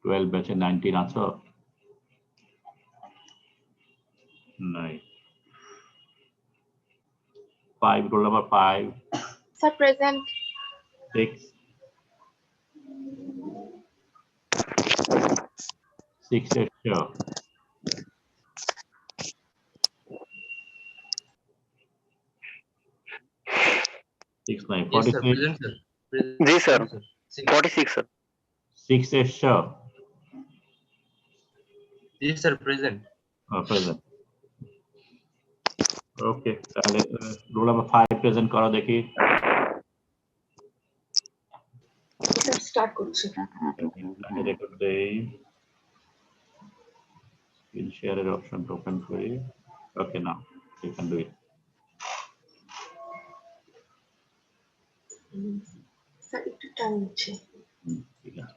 12 বেচে 19 আছো? নাই। 5, roll number 5. Sir, present. 6. 6 এসছো? 6 নাই, 46. জি স্যার, 46 স্যার। 6 এসছো? Yes, sir, present. প্রেজেন্ট। ওকে, তাহলে রোল নাম্বার 5 প্রেজেন্ট করো দেখি। Sir, start করছি। আমি রেকর্ড দেই। স্ক্রিন শেয়ারের অপশনটা ওপেন করি। Okay, now you can do it. Sir একটু টাইম নিচ্ছে। ঠিক আছে।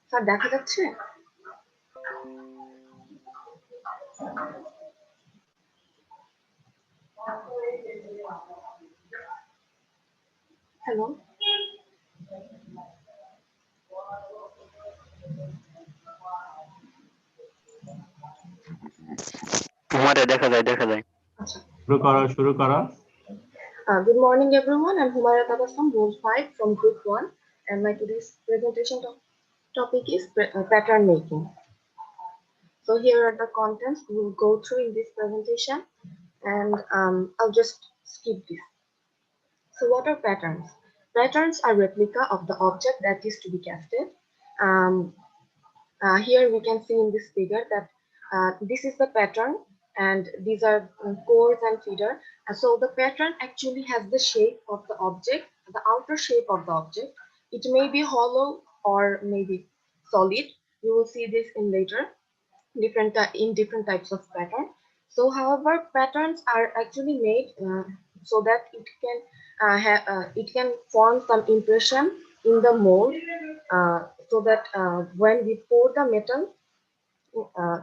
স্যার দেখা যাচ্ছে? হ্যালো, হুমারে দেখা যায়। আচ্ছা। শুরু করো। Good morning, everyone. I'm Humayra Tabassum, Role 5 from Group 1, and my today's presentation topic is pattern making. So here are the contents we will go through in this presentation, and I'll just skip this. So what are patterns? Patterns are replica of the object that is to be casted. Here we can see in this figure that this is the pattern and these are cores and feeder. So the pattern actually has the shape of the object, the outer shape of the object. It may be hollow or maybe solid. You will see this in later different types of pattern. So however, patterns are actually made so that it can form some impression in the mold, so that when we pour the metal, uh,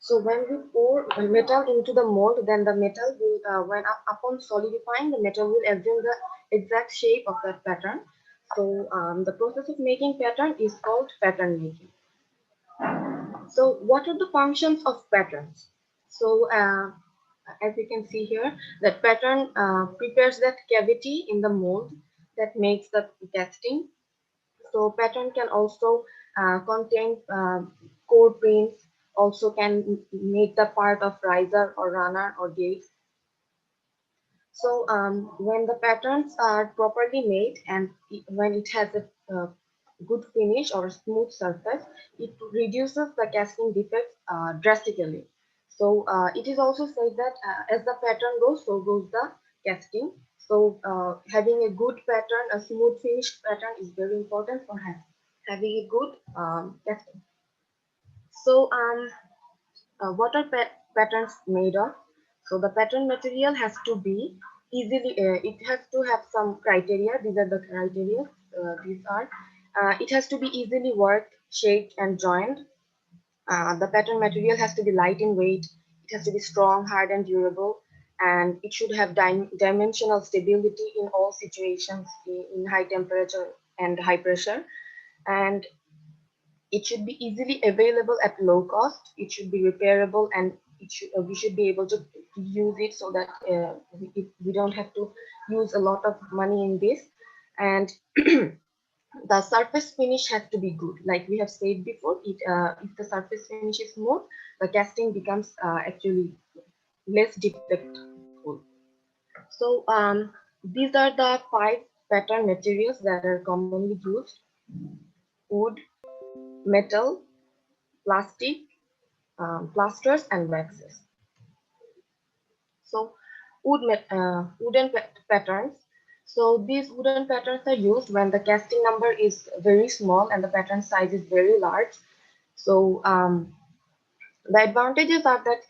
so when we pour metal into the mold, then the metal will, upon solidifying, the metal will assume the exact shape of that pattern. So the process of making pattern is called pattern making. So what are the functions of patterns? So as you can see here, that pattern prepares that cavity in the mold that makes the casting. So pattern can also contain core prints, also can make the part of riser or runner or gates. So when the patterns are properly made and when it has a good finish or a smooth surface, it reduces the casting defects drastically. So it is also said that as the pattern goes, so goes the casting. So having a good pattern, a smooth finished pattern is very important for having a good casting. So what are patterns made of? So the pattern material has to be easily, it has to have some criteria. These are the criteria. It has to be easily worked, shaped, and joined. The pattern material has to be light in weight. It has to be strong, hard, and durable. And it should have dimensional stability in all situations, in high temperature and high pressure. And it should be easily available at low cost. It should be repairable, and we should be able to use it so that we don't have to use a lot of money in this. And the surface finish has to be good. Like we have said before, if the surface finish is smooth, the casting becomes actually less defectful. So these are the 5 pattern materials that are commonly used: wood, metal, plastic, plasters, and waxes. So wooden patterns. So these wooden patterns are used when the casting number is very small and the pattern size is very large. So the advantages are that,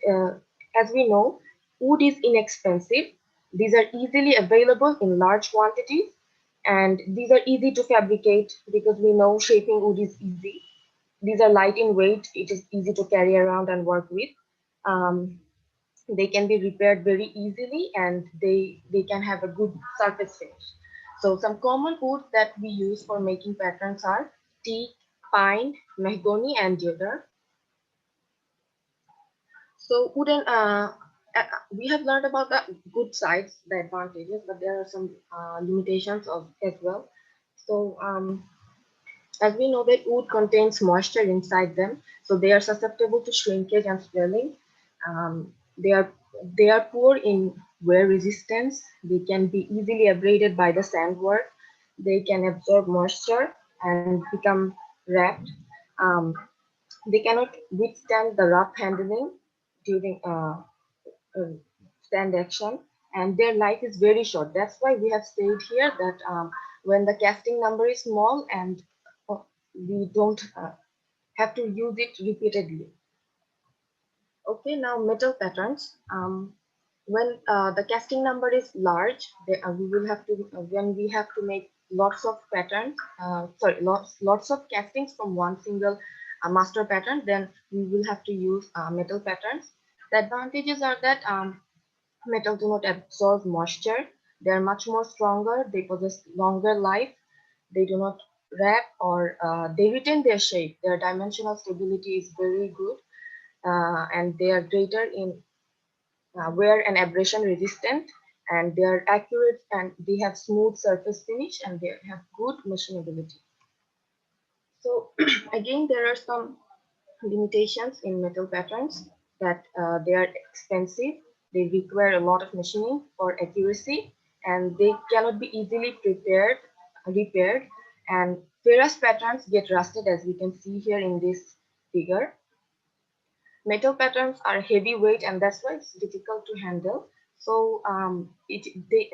as we know, wood is inexpensive. These are easily available in large quantities, and these are easy to fabricate because we know shaping wood is easy. these are light in weight. It is easy to carry around and work with. They can be repaired very easily, and they can have a good surface finish. So some common woods that we use for making patterns are teak, pine, mahogany, and deodar. So we have learned about the good sides, the advantages, but there are some limitations as well. So as we know that wood contains moisture inside them, so they are susceptible to shrinkage and swelling. Um, they are poor in wear resistance. They can be easily abraded by the sandwork. They can absorb moisture and become wrapped. Um, they cannot withstand the rough handling during stand action, and their life is very short. That's why we have said here that when the casting number is small and we don't have to use it repeatedly. Okay, now metal patterns. When the casting number is large, we will have to when we have to make lots of patterns. Sorry, lots of castings from one single master pattern. Then we will have to use metal patterns. The advantages are that metal do not absorb moisture. They are much more stronger. They possess longer life. They do not wrap, or they retain their shape. Their dimensional stability is very good, and they are greater in wear and abrasion resistant, and they are accurate, and they have smooth surface finish, and they have good machinability. So again, there are some limitations in metal patterns, that they are expensive, they require a lot of machining for accuracy, and they cannot be easily repaired, and ferrous patterns get rusted, as we can see here in this figure. Metal patterns are heavyweight, and that's why it's difficult to handle. So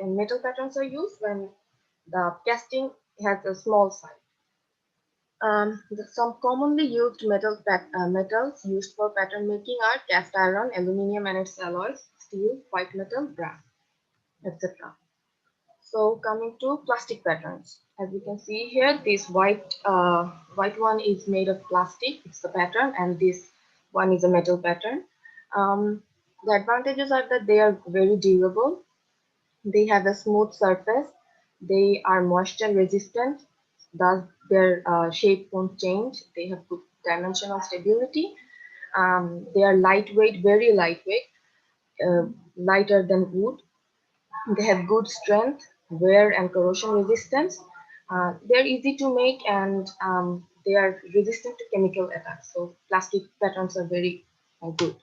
metal patterns are used when the casting has a small size. Some commonly used metals used for pattern making are cast iron, aluminum and its alloys, steel, white metal, brass, etc. So coming to plastic patterns, as we can see here, this white one is made of plastic. It's the pattern, and this one is a metal pattern. The advantages are that they are very durable. They have a smooth surface. They are moisture resistant, thus their shape won't change. They have good dimensional stability. They are lightweight, very lightweight, lighter than wood. They have good strength, wear, and corrosion resistance. They're easy to make, and they are resistant to chemical attacks. So plastic patterns are very good.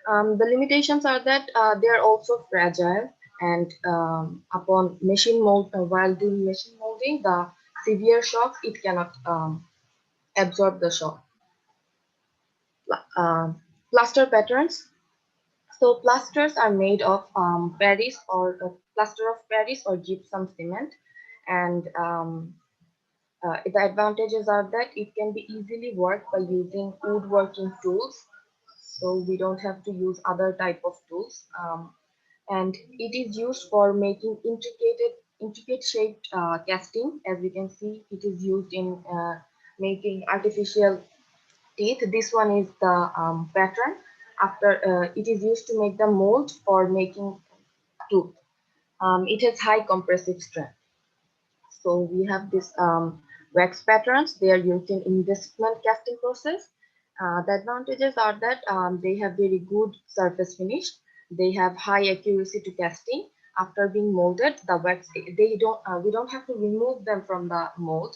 The limitations are that they are also fragile, and upon machine mold, while doing machine molding, the severe shocks, it cannot absorb the shock. Uh, Plaster patterns. So plasters are made of Paris, or plaster of Paris or gypsum cement, and the advantages are that it can be easily worked by using woodworking tools, so we don't have to use other type of tools. And it is used for making intricate shaped casting. As we can see, it is used in making artificial teeth. This one is the pattern. After it is used to make the mold for making tooth. It has high compressive strength. So we have this wax patterns. They are used in investment casting process. The advantages are that they have very good surface finish. They have high accuracy to casting. After being molded, the wax, we don't have to remove them from the mold.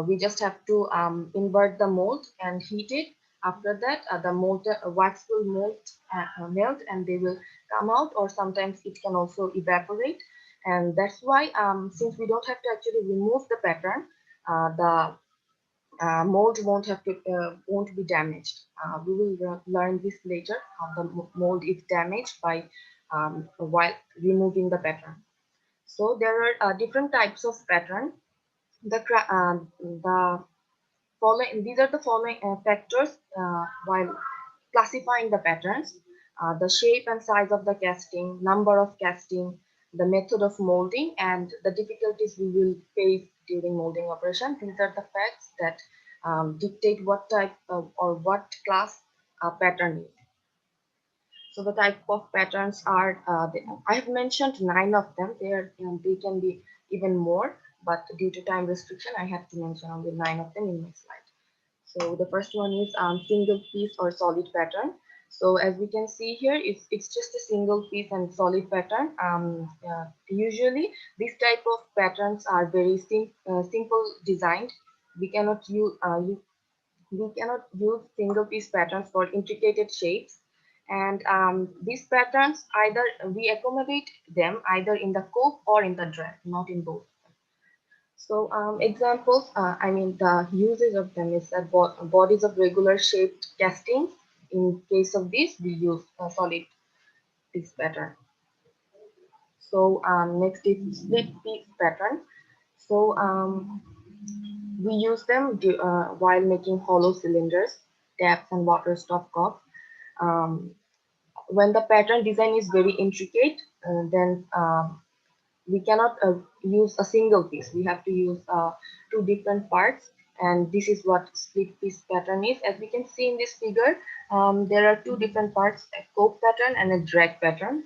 We just have to invert the mold and heat it. After that, the wax will melt, and they will come out, or sometimes it can also evaporate. And that's why, since we don't have to actually remove the pattern, the mold won't be damaged. We will learn this later, how the mold is damaged by while removing the pattern. So there are different types of pattern. The following, these are the following factors while classifying the patterns: the shape and size of the casting, number of casting, the method of molding, and the difficulties we will face during molding operation. These are the facts that dictate what type of, or what class pattern is. So the type of patterns are, I have mentioned 9 of them. They can be even more, but due to time restriction, I have to mention only 9 of them in my slide. So the first one is single piece or solid pattern. So as we can see here, it's just a single piece and solid pattern. Usually, this type of patterns are very simple designed. We cannot use single piece patterns for intricate shapes, and these patterns, either we accommodate them either in the cope or in the drag, not in both. So examples, I mean the usage of them is that bodies of regular shaped castings. In case of this, we use a solid piece pattern. So next is split piece pattern. So we use them while making hollow cylinders, taps, and water stop cups. Um, when the pattern design is very intricate, then we cannot use a single piece. We have to use two different parts, and this is what split piece pattern is. As we can see in this figure, there are two different parts, a cope pattern and a drag pattern.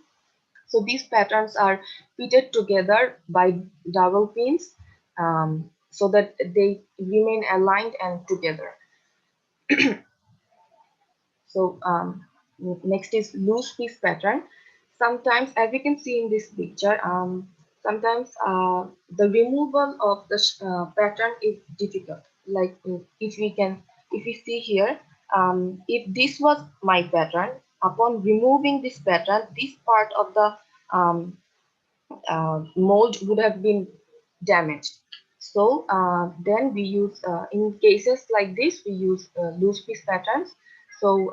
So these patterns are fitted together by dowel pins, so that they remain aligned and together. So next is loose piece pattern. Sometimes, as you can see in this picture, sometimes the removal of the pattern is difficult. Like if we see here, if this was my pattern, upon removing this pattern, this part of the um, mold would have been damaged. So then we use, in cases like this, we use loose piece patterns. So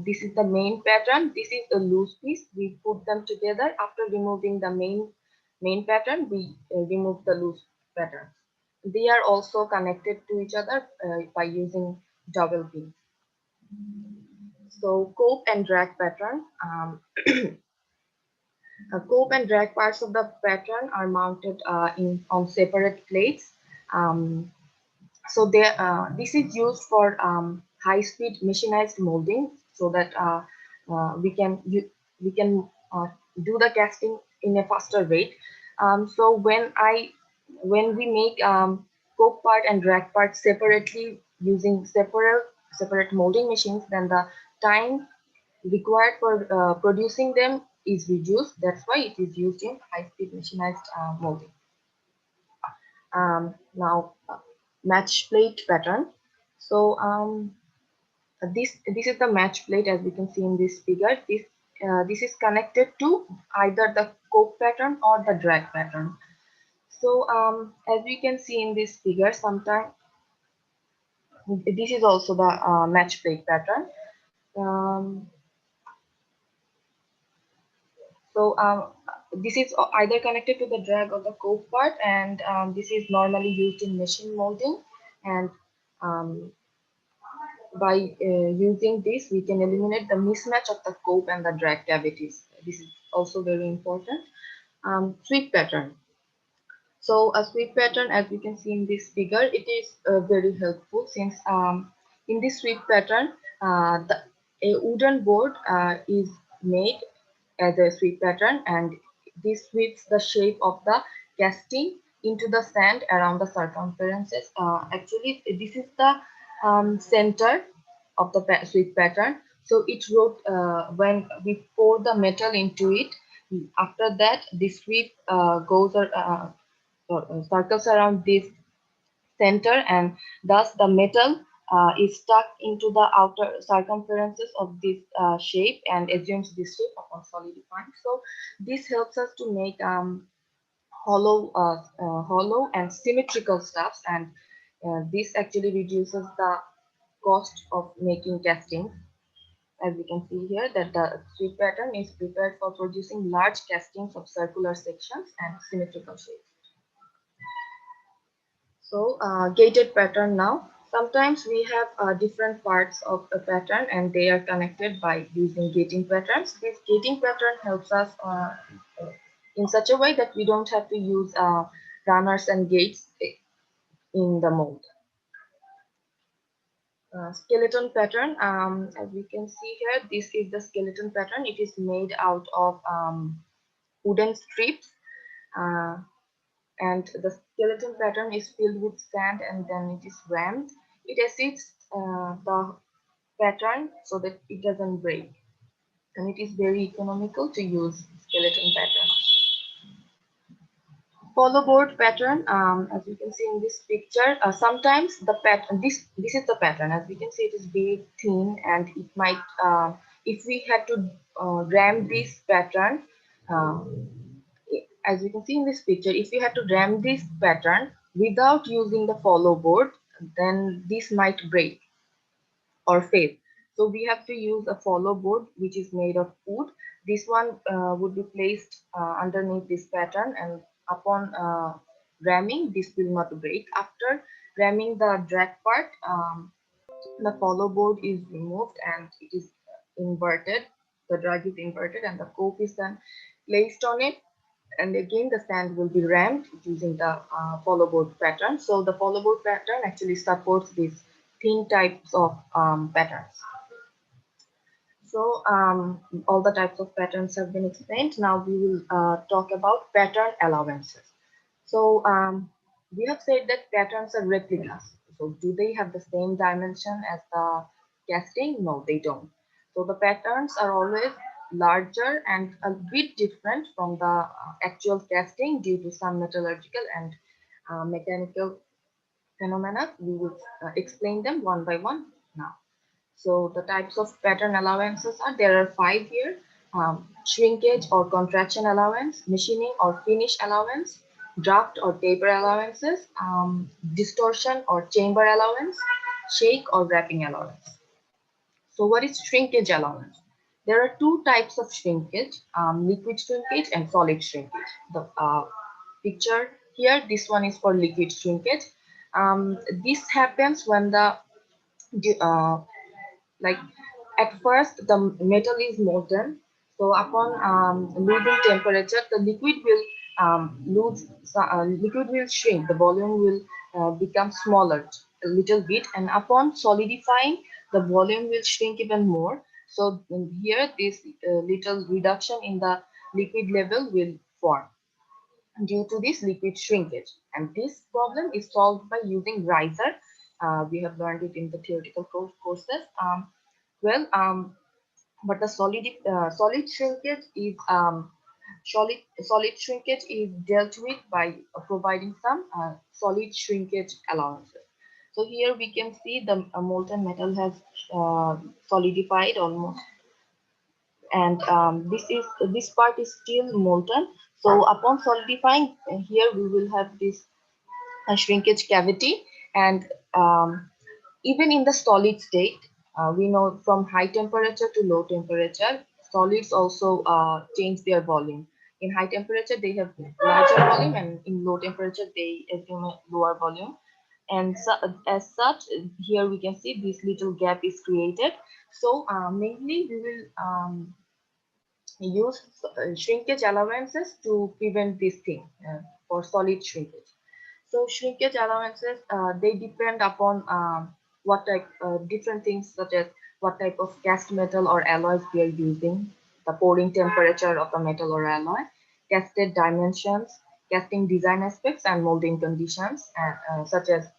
this is the main pattern. This is a loose piece. We put them together. After removing the main pattern, we remove the loose pattern. They are also connected to each other by using double pins. So cope and drag pattern. Cope and drag parts of the pattern are mounted on separate plates. Um, so this is used for high-speed machinized molding, so that we can do the casting in a faster rate. So when we make cope part and drag part separately using separate molding machines, then the time required for producing them is reduced. That's why it is used in high-speed machinized molding. Now, match plate pattern. So this is the match plate, as we can see in this figure. This is connected to either the cope pattern or the drag pattern. So as we can see in this figure, sometimes this is also the match plate pattern. Um, So this is either connected to the drag or the cope part, and this is normally used in machine molding. And um, by using this, we can eliminate the mismatch of the cope and the drag cavities. This is also very important. Sweep pattern. So a sweep pattern, as we can see in this figure, it is very helpful, since in this sweep pattern, a wooden board is made as a sweep pattern, and this sweeps the shape of the casting into the sand around the circumferences. Actually, this is the center of the sweep pattern. So it wrote when we pour the metal into it. After that, the sweep goes circles around this center, and thus the metal is stuck into the outer circumferences of this shape and assumes this shape upon solidifying. So this helps us to make hollow and symmetrical stuffs, and this actually reduces the cost of making castings. As we can see here, that the sweep pattern is prepared for producing large castings of circular sections and symmetrical shapes. So gated pattern now. Sometimes we have different parts of a pattern and they are connected by using gating patterns. This gating pattern helps us in such a way that we don't have to use runners and gates in the mold. skeleton pattern. As we can see here, this is the skeleton pattern. It is made out of wooden strips, and the skeleton pattern is filled with sand and then it is rammed. It assists the pattern so that it doesn't break, and it is very economical to use skeleton pattern. Follow board pattern, as you can see in this picture, sometimes the pattern, this is the pattern. As we can see, it is very thin, and it might, if we had to ram this pattern, as you can see in this picture, if we had to ram this pattern without using the follow board, then this might break or fail. So we have to use a follow board which is made of wood. This one would be placed underneath this pattern, and upon ramming, this will not break. After ramming the drag part, the follow board is removed and it is inverted. The drag is inverted and the cope is then placed on it, and again the sand will be rammed using the follow board pattern. So the follow board pattern actually supports these thin types of patterns. So all the types of patterns have been explained. Now we will talk about pattern allowances. So we have said that patterns are replicas. So do they have the same dimension as the casting? No, they don't. So the patterns are always larger and a bit different from the actual casting due to some metallurgical and mechanical phenomena. We will explain them one by one now. So the types of pattern allowances are, there are 5 here: shrinkage or contraction allowance, machining or finish allowance, draft or taper allowances, distortion or chamber allowance, shake or wrapping allowance. So what is shrinkage allowance? There are 2 types of shrinkage, liquid shrinkage and solid shrinkage. The picture here, this one is for liquid shrinkage. This happens when the like at first the metal is molten, so upon losing temperature, the liquid will liquid will shrink, the volume will become smaller a little bit, and upon solidifying, the volume will shrink even more. So here this little reduction in the liquid level will form due to this liquid shrinkage, and this problem is solved by using riser. We have learned it in the theoretical courses. But the solid shrinkage is solid shrinkage is dealt with by providing some solid shrinkage allowances. So here we can see the molten metal has solidified almost, and this part is still molten. So upon solidifying, here we will have this shrinkage cavity, and even in the solid state, we know from high temperature to low temperature, solids also change their volume. In high temperature, they have larger volume, and in low temperature, they assume a lower volume. And so, as such, here we can see this little gap is created. So mainly we will use shrinkage allowances to prevent this thing for solid shrinkage. So shrinkage allowances, they depend upon what type, different things such as what type of cast metal or alloys we are using, the pouring temperature of the metal or alloy, casted dimensions, casting design aspects, and molding conditions, such as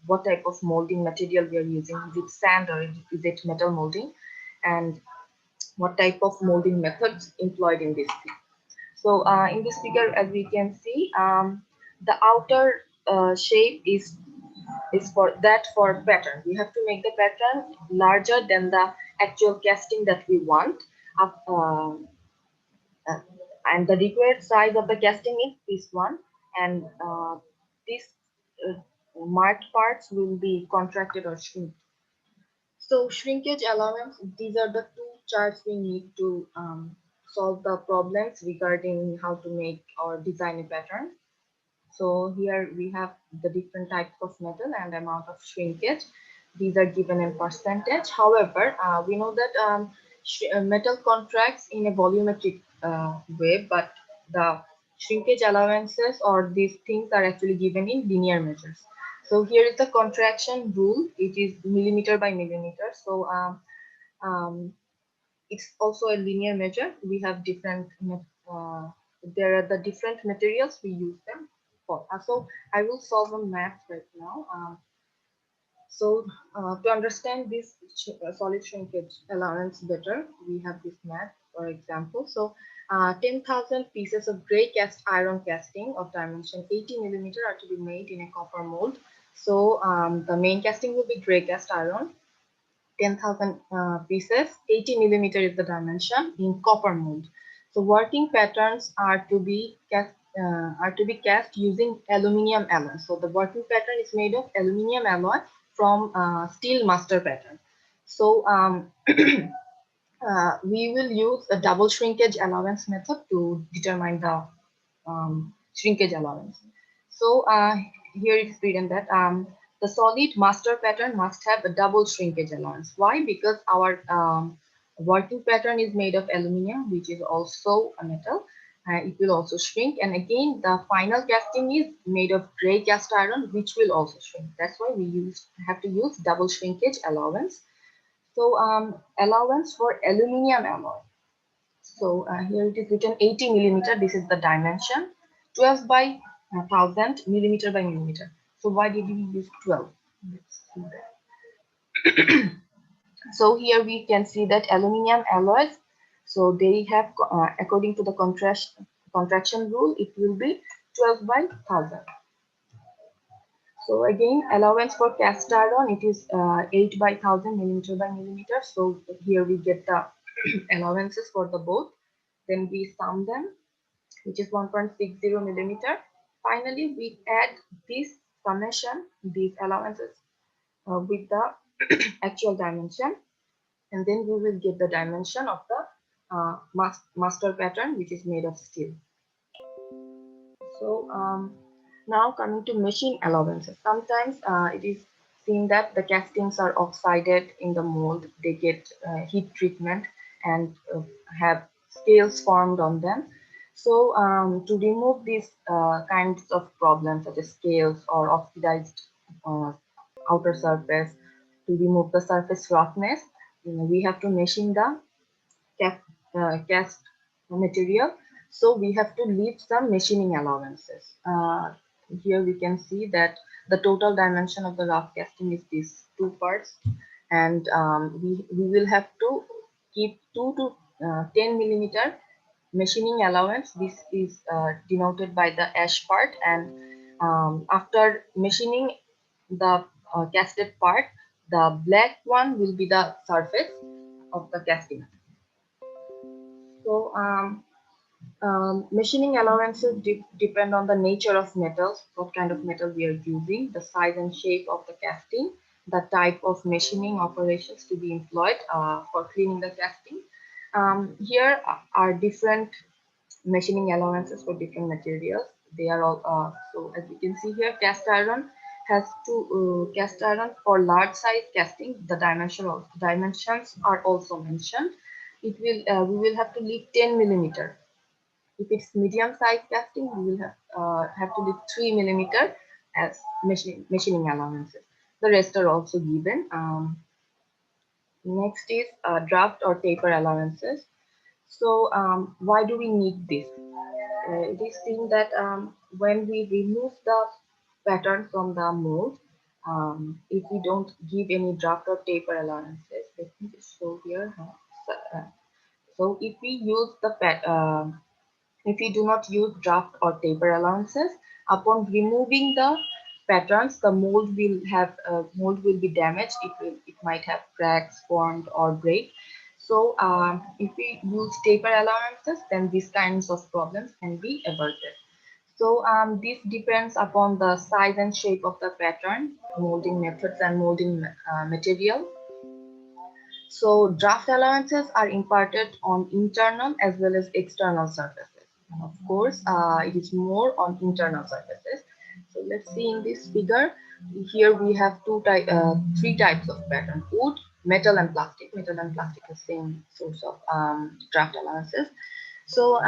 what type of molding material we are using, is it sand or is it metal molding, and what type of molding methods employed in this thing. So in this figure, as we can see, the outer shape is for pattern. We have to make the pattern larger than the actual casting that we want, and the required size of the casting is this one, and these marked parts will be contracted or shrink. So shrinkage allowance, these are the 2 charts we need to solve the problems regarding how to make or design a pattern. So here we have the different types of metal and amount of shrinkage. These are given in percentage. However, we know that metal contracts in a volumetric way, but the shrinkage allowances or these things are actually given in linear measures. So here is the contraction rule. It is millimeter by millimeter. So it's also a linear measure. We have different, there are the different materials we use them for. So I will solve a math right now. So to understand this solid shrinkage allowance better, we have this math, for example. So 10,000 pieces of gray cast iron casting of dimension 80 millimeter are to be made in a copper mold. So the main casting will be gray cast iron. 10,000 pieces, 80 millimeter is the dimension in copper mold. So working patterns are to be cast using aluminium alloy. So the working pattern is made of aluminium alloy from steel master pattern. So we will use a double shrinkage allowance method to determine the shrinkage allowance. So here it is written that the solid master pattern must have a double shrinkage allowance. Why? Because our working pattern is made of aluminium, which is also a metal. It will also shrink, and again the final casting is made of gray cast iron, which will also shrink. That's why we have to use double shrinkage allowance. So allowance for aluminium alloy. So here it is written 80 millimeter. This is the dimension. 12 by 1000 millimeter by millimeter. So why did we use 12? Let's see that. So here we can see that aluminium alloys. So they have, according to the contraction rule, it will be 12 by 1000. So again, allowance for cast iron, it is 8 by 1000 millimeter by millimeter. So here we get the allowances for the both. Then we sum them, which is 1.60 millimeter. Finally, we add this summation, these allowances with the actual dimension, and then we will get the dimension of the master pattern, which is made of steel. So now coming to machine allowances. Sometimes it is seen that the castings are oxided in the mold. They get heat treatment and have scales formed on them. So to remove these kinds of problems such as scales or oxidized uh, outer surface, to remove the surface roughness, we have to machine the cast material. So we have to leave some machining allowances. Here we can see that the total dimension of the rough casting is these two parts, and we will have to keep 2 to 10 millimeter machining allowance. This is denoted by the ash part, and after machining the casted part, the black one will be the surface of the casting. So machining allowances depend on the nature of metals, what kind of metal we are using, the size and shape of the casting, the type of machining operations to be employed for cleaning the casting. Here are different machining allowances for different materials. They are all, so as you can see here, cast iron has to cast iron for large size casting. The dimensions are also mentioned. It will we will have to leave 10 millimeter. If it's medium size casting, we will have to leave 3 millimeter as machining allowances. The rest are also given. Next is draft or taper allowances. So why do we need this? It is seen that when we remove the pattern from the mold, if we don't give any draft or taper allowances, let me just show here. So if we use the if we do not use draft or taper allowances, upon removing the patterns, the mold will be damaged. It might have cracks formed or break. So if we use taper allowances, then these kinds of problems can be averted. So this depends upon the size and shape of the pattern, molding methods, and molding material. So draft allowances are imparted on internal as well as external surfaces. And of course, it is more on internal surfaces. So let's see in this figure. Here we have three types of pattern: wood, metal, and plastic. Metal and plastic is the same source of draft allowances. So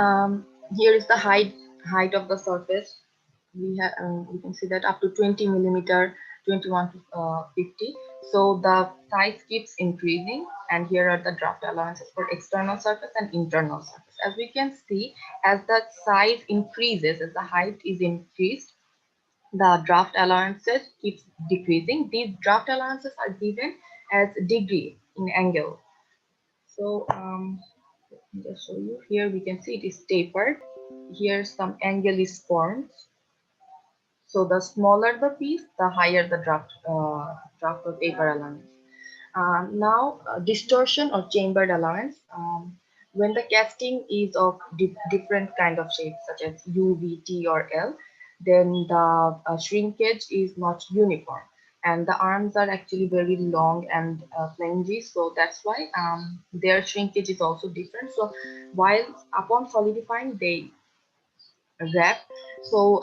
here is the height of the surface we can see that up to 20 millimeter, 21 to 50. So the size keeps increasing, and here are the draft allowances for external surface and internal surface. As we can see, as the size increases, as the height is increased, the draft allowances keeps decreasing. These draft allowances are given as degree in angle. So let me just show you. Here we can see it is tapered. Here some angle is formed. So the smaller the piece, the higher the draft or taper allowance. Now, distortion or chambered allowance. When the casting is of different kind of shapes, such as U, V, T, or L, then the shrinkage is not uniform, and the arms are actually very long and flangy. So that's why their shrinkage is also different. So while upon solidifying, they wrap. So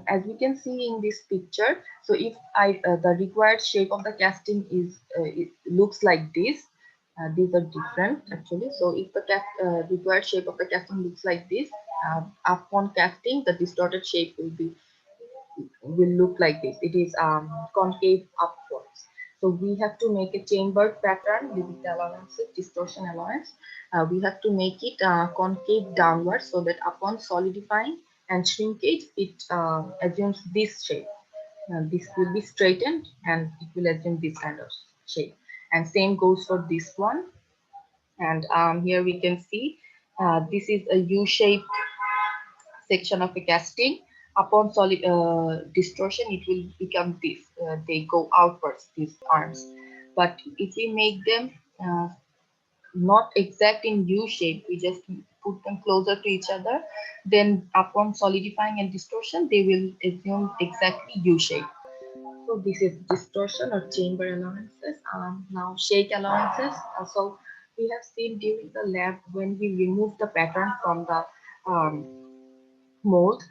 as we can see in this picture, so if the required shape of the casting is it looks like this, these are different actually. So if the required shape of the casting looks like this, upon casting the distorted shape will look like this. It is concave upwards. So we have to make a chambered pattern with the allowances, distortion allowance. We have to make it concave downwards, so that upon solidifying and shrinkage, it assumes this shape. This will be straightened and it will assume this kind of shape. And same goes for this one. And here we can see this is a U-shaped section of a casting. Upon solid distortion, it will become this. They go outwards, these arms. But if we make them not exact in U shape, we just put them closer to each other, then upon solidifying and distortion, they will assume exactly U shape. So this is distortion or chamber allowances. Now shake allowances. So we have seen during the lab, when we remove the pattern from the mold,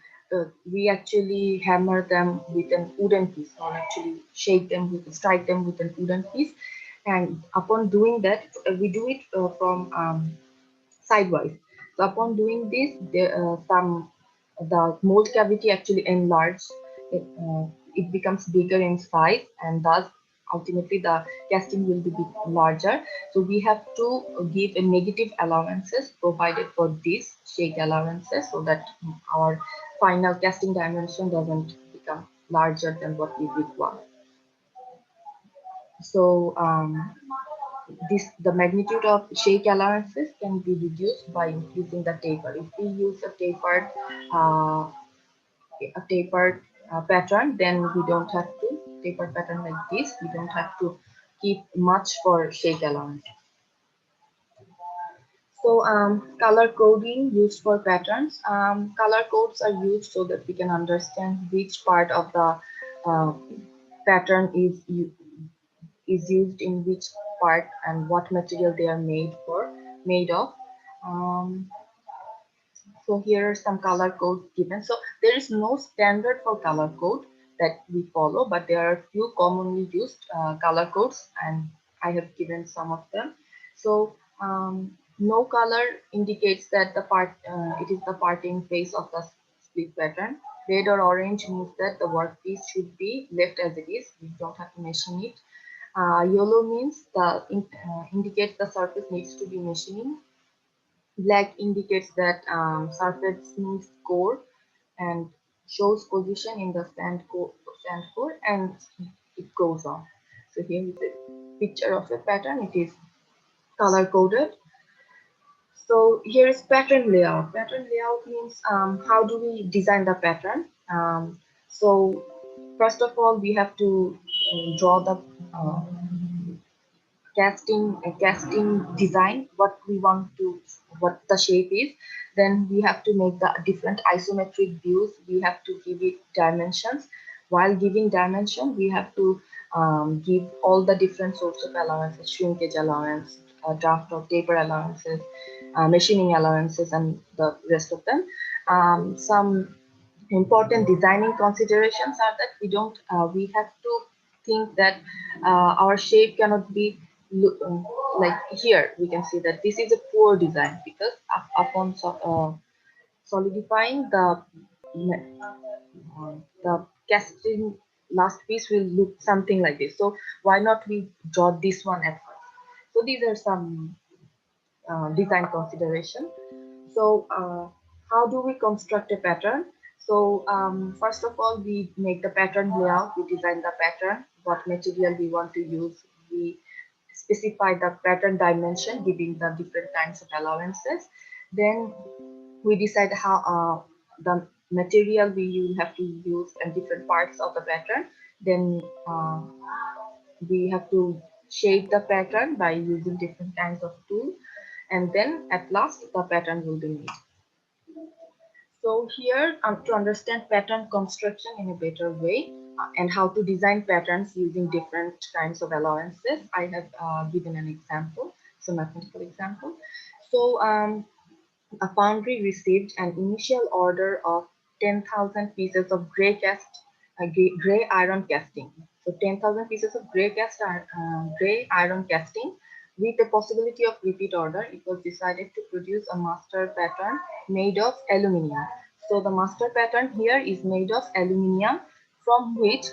we actually hammer them with an wooden piece, or actually strike them with a wooden piece. And upon doing that, we do it from sidewise. So upon doing this, the mold cavity actually enlarges. It becomes bigger in size, and thus ultimately the casting will be larger. So we have to give a negative allowances provided for these shake allowances, so that our final casting dimension doesn't become larger than what we require. So the magnitude of shake allowances can be reduced by increasing the taper. If we use uh, a tapered pattern, then we don't have to tapered pattern like this. We don't have to keep much for shake allowance. So color coding used for patterns. Color codes are used so that we can understand which part of the uh, pattern is used in which part and what material they are made of. Um, so here are some color codes given. So there is no standard for color code that we follow, but there are few commonly used color codes, and I have given some of them. So no color indicates that it is the parting phase of the split pattern. Red or orange means that the workpiece should be left as it is. We don't have to machine it. Yellow means indicates the surface needs to be machining. Black indicates that surface needs core and shows position in the sand core, and it goes on. So here is a picture of a pattern. It is color coded. So here is pattern layout. Pattern layout means how do we design the pattern. So first of all, we have to draw the casting design, what the shape is. Then we have to make the different isometric views. We have to give it dimensions. While giving dimension, we have to give all the different sorts of allowances: shrinkage allowance, draft or taper allowances, machining allowances, and the rest of them. Some important designing considerations are that we have to think that our shape cannot be like here. We can see that this is a poor design, because upon solidifying, the the casting last piece will look something like this. So why not we draw this one at first? So these are some design consideration. So how do we construct a pattern? So first of all, we make the pattern layout, we design the pattern, what material we want to use, we specify the pattern dimension, giving the different kinds of allowances. Then we decide how the material we will have to use and different parts of the pattern. Then we have to shape the pattern by using different kinds of tools, and then at last the pattern will be made. So here, to understand pattern construction in a better way and how to design patterns using different kinds of allowances, I have given an example, so mathematical example. So a foundry received an initial order of 10,000 pieces of gray iron casting. So 10,000 pieces of gray iron casting. With the possibility of repeat order, it was decided to produce a master pattern made of aluminium. So the master pattern here is made of aluminium, from which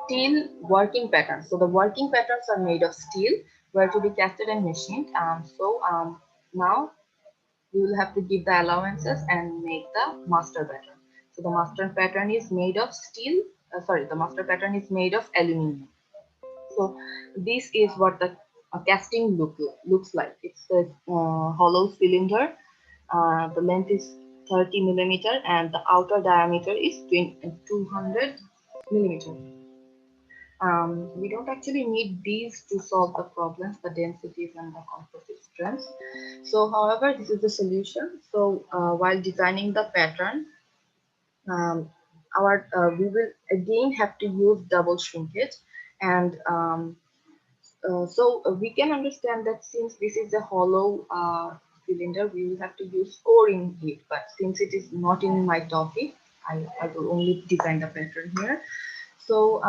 steel working patterns. So the working patterns are made of steel, were to be casted and machined. Now we will have to give the allowances and make the master pattern. So the master pattern is made of the master pattern is made of aluminium. So this is what the casting looks like. It's a hollow cylinder. The length is 30 millimeter and the outer diameter is 200 millimeter. We don't actually need these to solve the problems, the densities and the composite strengths. So however, this is the solution. So while designing the pattern, we will again have to use double shrinkage, and we can understand that since this is a hollow cylinder, we will have to use core in it, but since it is not in my topic, I will only design the pattern here. So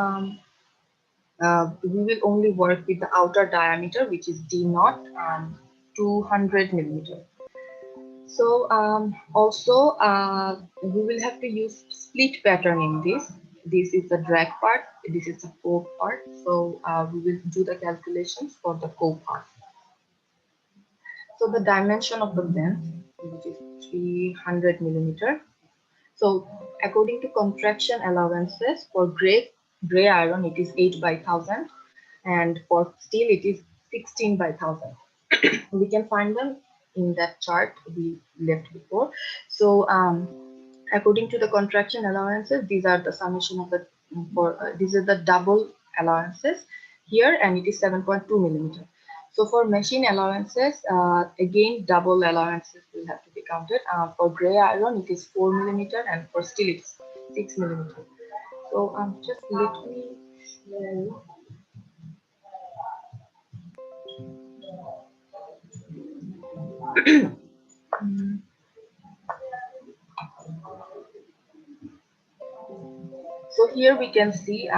we will only work with the outer diameter, which is D naught, 200 millimeter. So also we will have to use split pattern in this. This is the drag part, this is the core part. So we will do the calculations for the core part. So the dimension of the length, which is 300 millimeter. So according to contraction allowances for gray iron, it is 8 by 1000, and for steel it is 16 by 1000. We can find them in that chart we left before. So according to the contraction allowances, these are the summation of the this is the double allowances here, and it is 7.2 millimeter. So for machine allowances, again double allowances will have to be counted. For gray iron it is 4 millimeter, and for steel it is 6 millimeter. So just let me share you. So here we can see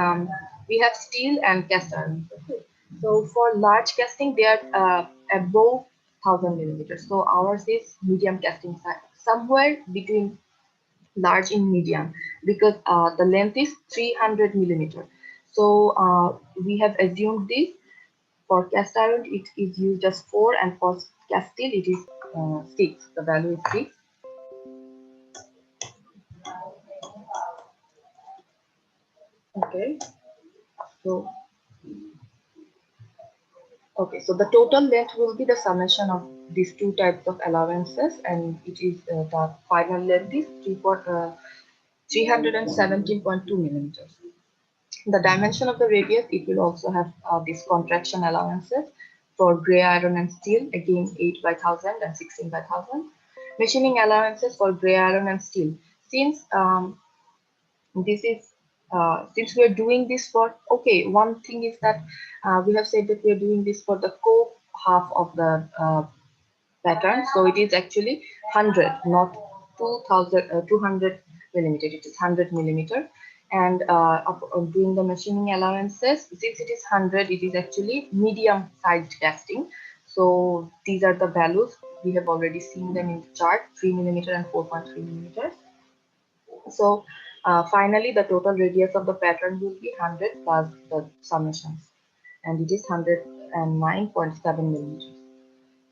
we have steel and cast iron. Okay. So for large casting, they are above 1000 millimeters. So ours is medium casting size, somewhere between large and medium, because the length is 300 millimeter. So we have assumed this. For cast iron, it is used as 4, and for cast steel, it is 6. The value is 6. Okay. So okay, so the total length will be the summation of these two types of allowances, and it is the final length is 317.2 millimeters. The dimension of the radius, it will also have these contraction allowances for gray iron and steel, again 8 by 1000 and 16 by 1000. Machining allowances for gray iron and steel. Since this is since we are doing this for, okay, one thing is that we have said that we are doing this for the core half of the pattern, so it is actually 100, not 200 millimeter, it is 100 millimeter. And doing the machining allowances, since it is 100, it is actually medium sized casting. So these are the values, we have already seen them in the chart, 3 millimeter and 4.3 millimeters. So finally, the total radius of the pattern will be 100 plus the summations, and it is 109.7 millimeters.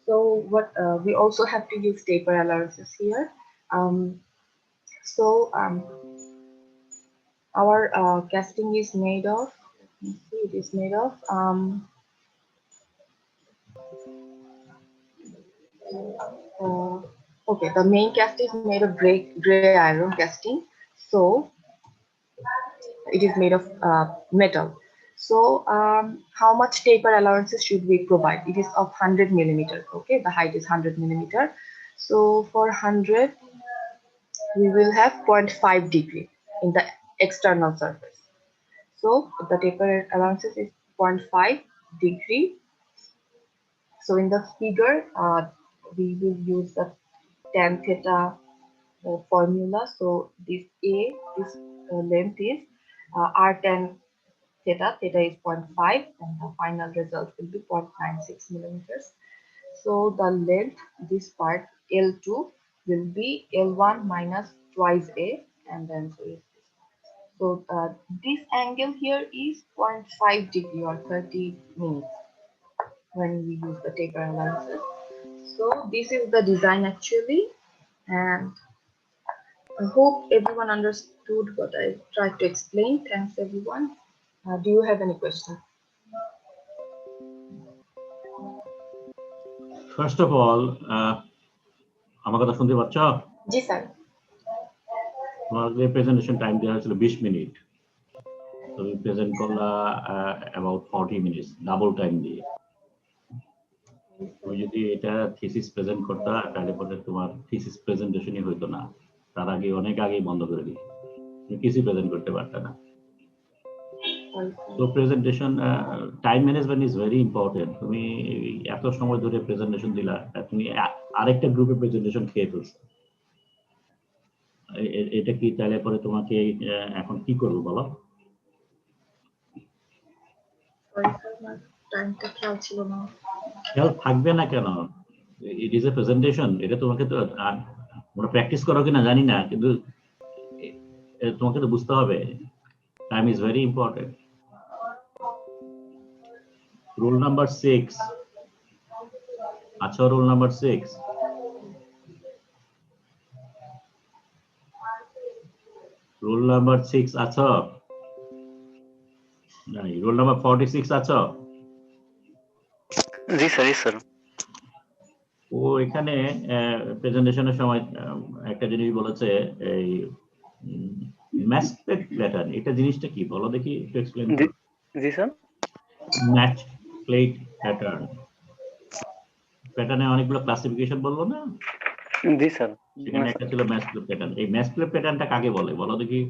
So what we also have to use taper allowances here. Our casting is made of. Let me see, it is made of. Okay, the main casting is made of gray iron casting. So it is made of metal. So how much taper allowances should we provide? It is of 100 millimeter. Okay, the height is 100 millimeter. So for 100, we will have 0.5 degree in the external surface. So the taper allowances is 0.5 degree. So in the figure, we will use the tan theta formula. So this length is r tan theta. Theta is 0.5, and the final result will be 0.96 millimeters. So the length, this part L2 will be L1 minus twice A, and then so this angle here is 0.5 degree or 30 minutes when we use the taper analysis. So this is the design actually, and I hope everyone understood what I tried to explain. Thanks everyone. Do you have any questions? First of all, আমার কথা শুনতে পাচ্ছ? জি sir. তোমাদের presentation time দেওয়া হয়েছিল 20 minute, তুমি present করলা about 40 minutes, double time দিয়ে। তুমি যদি এটা থিসিস প্রেজেন্ট করতা তাহলে পরে তোমার থিসিস প্রেজেন্টেশনই হইতো না, তার আগে অনেক আগেই বন্ধ করে দিই, তুমি কিছুই প্রেজেন্ট করতে পারতে না। So presentation time management is very important. তুমি এত সময় ধরে প্রেজেন্টেশন দিলা, তুমি আরেকটা গ্রুপে প্রেজেন্টেশন খেয়ে ফেলছো, এটা কি তাহলে পরে তোমাকে এখন কি করবো বলো? খেয়াল থাকবে না কেন? ইট ইজ এ প্রেজেন্টেশন, এটা তোমাকে তো আমরা প্র্যাকটিস করো কিনা জানি না, কিন্তু তোমাকে তো বুঝতে হবে time is very important. Rule number 6 আচ্ছা, রুল নাম্বার 6 রুল নাম্বার 6 আছো? নাই, রুল নাম্বার 46 আছো? জি স্যার, জি স্যার। ও এখানে প্রেজেন্টেশনের সময় একটা জিনিস বলেছে, এই ম্যাচ প্লেট প্যাটার্ন, এটা জিনিসটা কি বলো দেখি, একটু এক্সপ্লেইন করো। জি স্যার। ম্যাচ প্লেট প্যাটার্ন, প্যাটার্নে অনেকগুলো ক্লাসিফিকেশন বললো না? জি স্যার। সেখানে একটা ছিল ম্যাচ প্লেট প্যাটার্ন। এই ম্যাচ প্লেট প্যাটার্নটা কাকে বলে বলো দেখি,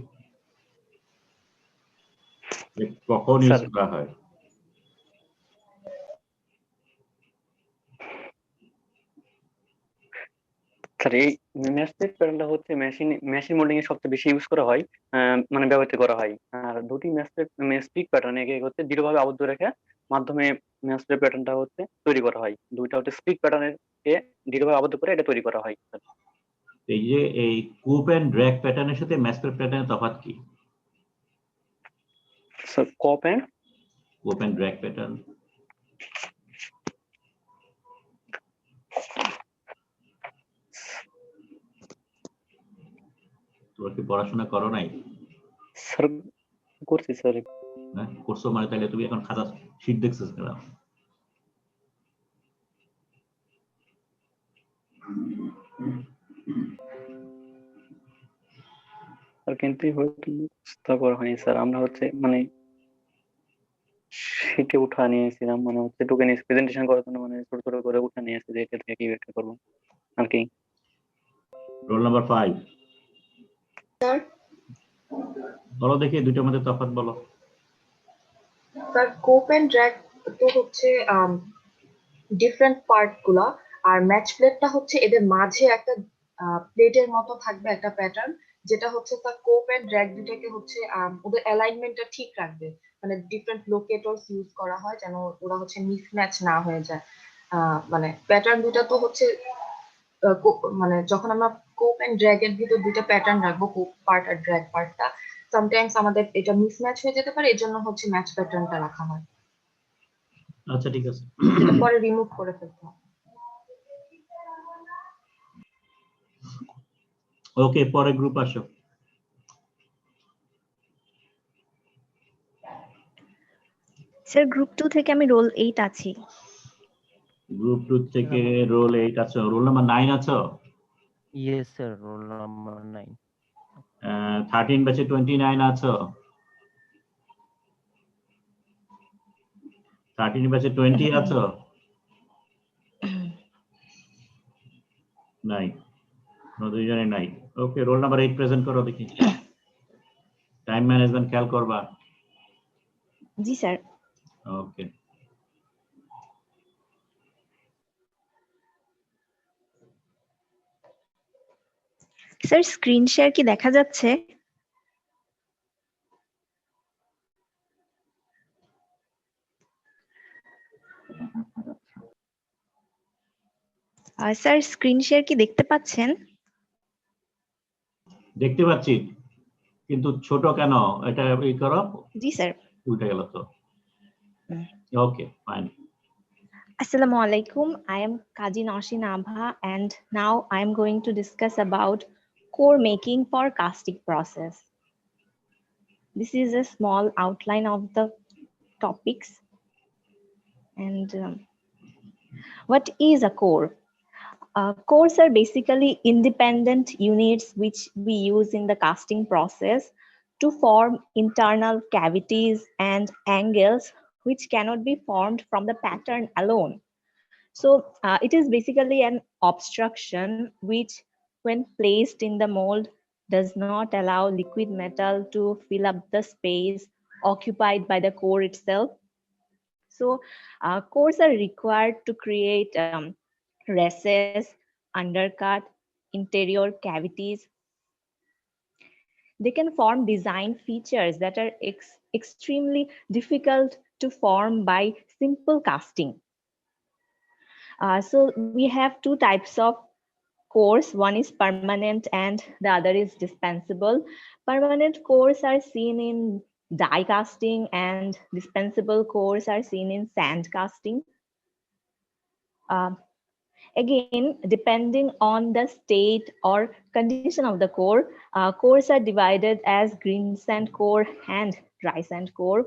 কখন ইউজ করা হয়? স্যার এই ম্যাচ প্লেট প্যাটার্নটা হচ্ছে মেশিন মোল্ডিং এ সবচেয়ে বেশি ইউজ করা হয়, মানে ব্যবহৃত করা হয়। আর দুটি ম্যাচ প্লেট প্যাটার্ন একে হচ্ছে দৃঢ়ভাবে আবদ্ধ রেখে মাধ্যমে ম্যাচ প্লেট প্যাটার্নটা হচ্ছে তৈরি করা হয়। দুইটা হচ্ছে স্প্লিট প্যাটার্নের কে দৃঢ়ভাবে আবদ্ধ করে এটা তৈরি করা হয়। এই যে এই কুপ এন্ড ড্র্যাগ প্যাটার্নের সাথে ম্যাচ প্লেট প্যাটার্নের তফাৎ কি? Sir cope and drag pattern তোমরা কি পড়াশোনা করো নাই? স্যার করছি স্যার। হ্যাঁ করছো, মানে তাহলে তুমি এখন খাতা শীট দেখছিস কেন? স্যার কিন্তু হয়তো মুখস্থ করা হয়নি স্যার, আমরা হচ্ছে মানে শীটে উঠা নিয়েছিলাম, মানে হচ্ছে টুকে নিয়ে প্রেজেন্টেশন করার জন্য মানে ছোট ছোট করে উঠা নিয়ে আসছে যে এটা থেকে কি ব্যাখ্যা করবো আর কি। রোল নাম্বার 5 স্যার বলো দেখি দুইটার মধ্যে তফাৎ বলো। স্যার কোপ এন্ড ড্র্যাগ তো হচ্ছে ডিফারেন্ট পার্ট গুলা, আর ম্যাচ প্লেটটা হচ্ছে এদের মাঝে একটা প্লেটের মতো থাকবে একটা প্যাটার্ন, যেটা হচ্ছে তার কোপ এন্ড ড্র্যাগ দুটাকে হচ্ছে ওদের অ্যালাইনমেন্টটা ঠিক রাখবে, মানে ডিফারেন্ট লোকেটরস ইউজ করা হয় যেন ওরা হচ্ছে মিসম্যাচ না হয়ে যায়। মানে প্যাটার্ন দুটা তো হচ্ছে মানে যখন আমরা কোপ এন্ড ড্র্যাগ এর ভিতর দুইটা প্যাটার্ন রাখবো, কোপ পার্ট আর ড্র্যাগ পার্টটা, সামটাইমস আমাদের এটা মিসম্যাচ হয়ে যেতে পারে, এর জন্য হচ্ছে ম্যাচ প্যাটার্নটা রাখা হয়, আচ্ছা ঠিক আছে। যেটা পরে রিমুভ করে ফেলতে হবে। ওকে, পরে গ্রুপ আসো। স্যার গ্রুপ 2 থেকে আমি রোল 8 আছি। গ্রুপ 2 থেকে রোল 8 আছো, রোল নাম্বার 9 আছো? Yes, sir. Roll number 9. 13 ব্যাচে 29 আছো? 13 ব্যাচে 20 আছো? নাই, দুইজনে নাই। ওকে, রোল নাম্বার 8 প্রেজেন্ট করো দেখি। টাইম ম্যানেজমেন্ট খেয়াল করবা। জি স্যার। ওকে, স্যার স্ক্রিন শেয়ার কি দেখা যাচ্ছে? স্যার স্ক্রিন শেয়ার কি দেখতে পাচ্ছেন? দেখতে পাচ্ছি, কিন্তু ছোট কেন? এটা এই করো, জি স্যার। উল্টে গেল তো। ওকে, fine. Assalamu alaikum. I am Kaji Noshin Abha, and now I am going to discuss about core making for casting process. This is a small outline of the topics. And what is a core? Cores are basically independent units which we use in the casting process to form internal cavities and angles which cannot be formed from the pattern alone. So it is basically an obstruction which, when placed in the mold, does not allow liquid metal to fill up the space occupied by the core itself. So cores are required to create recess, undercut, interior cavities. They can form design features that are extremely difficult to form by simple casting. So we have two types of cores. One is permanent and the other is dispensable. Permanent cores are seen in die casting and dispensable cores are seen in sand casting. Again, depending on the state or condition of the core, cores are divided as green sand core and dry sand core.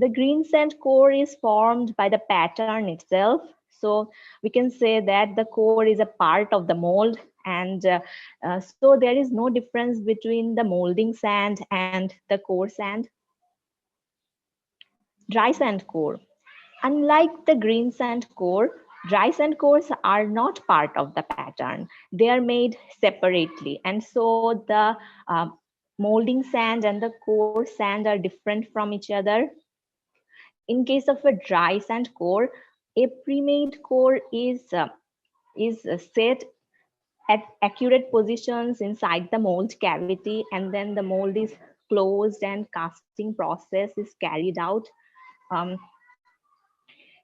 The green sand core is formed by the pattern itself. So we can say that the core is a part of the mold, and so there is no difference between the molding sand and the core sand. Dry sand core. Unlike the green sand core, dry sand cores are not part of the pattern. They are made separately, and so the molding sand and the core sand are different from each other. In case of a dry sand core, a pre-made core is set at accurate positions inside the mold cavity, and then the mold is closed and casting process is carried out.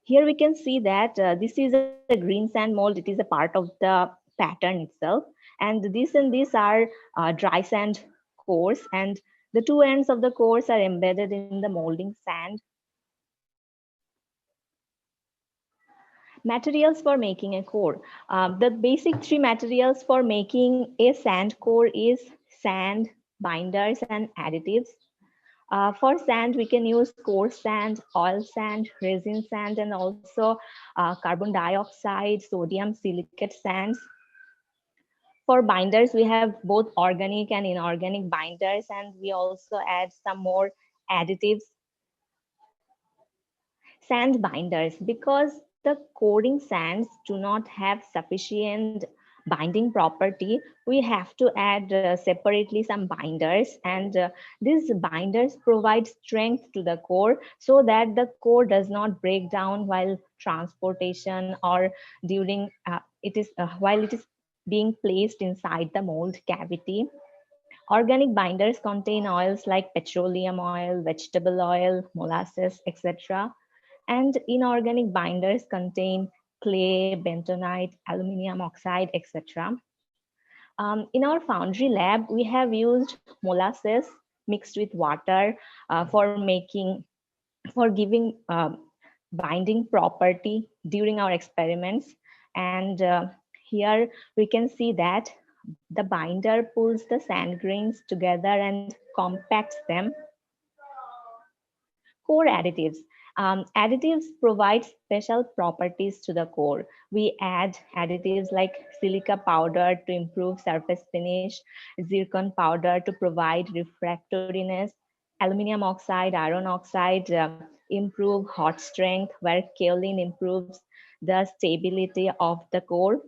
Here we can see that this is a green sand mold. It is a part of the pattern itself, and these are dry sand cores, and the two ends of the cores are embedded in the molding sand. Materials for making a core. The basic three materials for making a sand core is sand, binders, and additives. For sand, we can use coarse sand, oil sand, resin sand, and also carbon dioxide, sodium silicate sands. For binders, we have both organic and inorganic binders, and we also add some more additives. Sand binders, because the coring sands do not have sufficient binding property, we have to add separately some binders, and these binders provide strength to the core so that the core does not break down while transportation or during while it is being placed inside the mold cavity. Organic binders contain oils like petroleum oil, vegetable oil, molasses, etc. And inorganic binders contain clay, bentonite, aluminium oxide, etc. In our foundry lab, we have used molasses mixed with water for giving binding property during our experiments. And here we can see that the binder pulls the sand grains together and compacts them. Core additives. Additives provide special properties to the core. We add additives like silica powder to improve surface finish, zircon powder to provide refractoriness, aluminum oxide, iron oxide improve hot strength, where kaolin improves the stability of the core.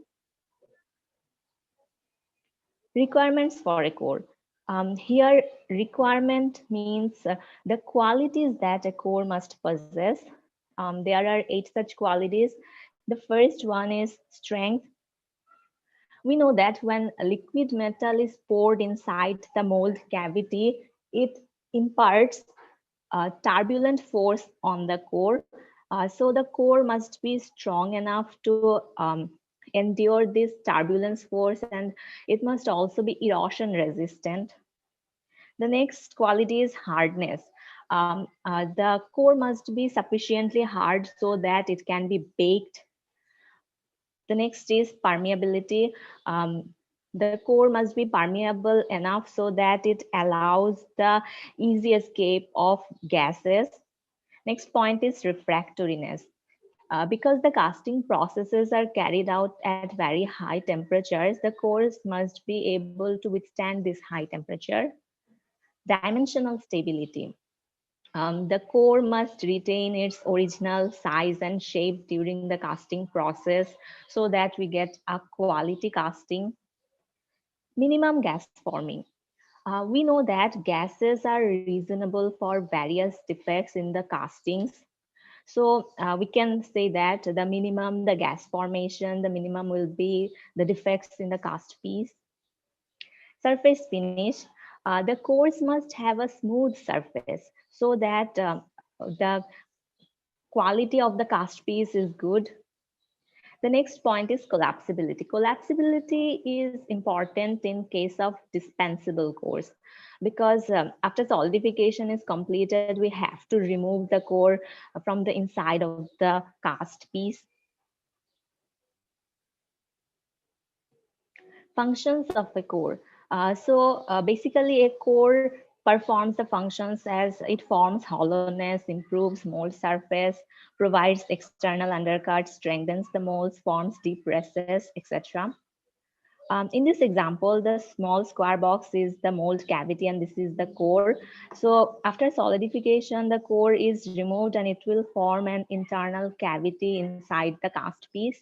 Requirements for a core. Here, requirement means the qualities that a core must possess. There are 8 such qualities. The first one is strength. We know that when a liquid metal is poured inside the mold cavity, it imparts turbulent force on the core. So the core must be strong enough to endure this turbulence force, and it must also be erosion resistant. The next quality is hardness. The core must be sufficiently hard so that it can be baked. The next is permeability. The core must be permeable enough so that it allows the easy escape of gases. Next point is refractoriness. Because the casting processes are carried out at very high temperatures, the cores must be able to withstand this high temperature. Dimensional stability. The core must retain its original size and shape during the casting process so that we get a quality casting. Minimum gas forming. We know that gases are reasonable for various defects in the castings. So we can say that the minimum, the gas formation, the minimum will be the defects in the cast piece. Surface finish. The cores must have a smooth surface so that the quality of the cast piece is good. The next point is collapsibility. Collapsibility is important in case of dispensable cores because after solidification is completed, we have to remove the core from the inside of the cast piece. Functions of a core. Basically a core performs the functions as it forms hollowness, improves mold surface, provides external undercut, strengthens the molds, forms deep recesses, etc. In this example, the small square box is the mold cavity and this is the core. So after solidification, the core is removed and it will form an internal cavity inside the cast piece.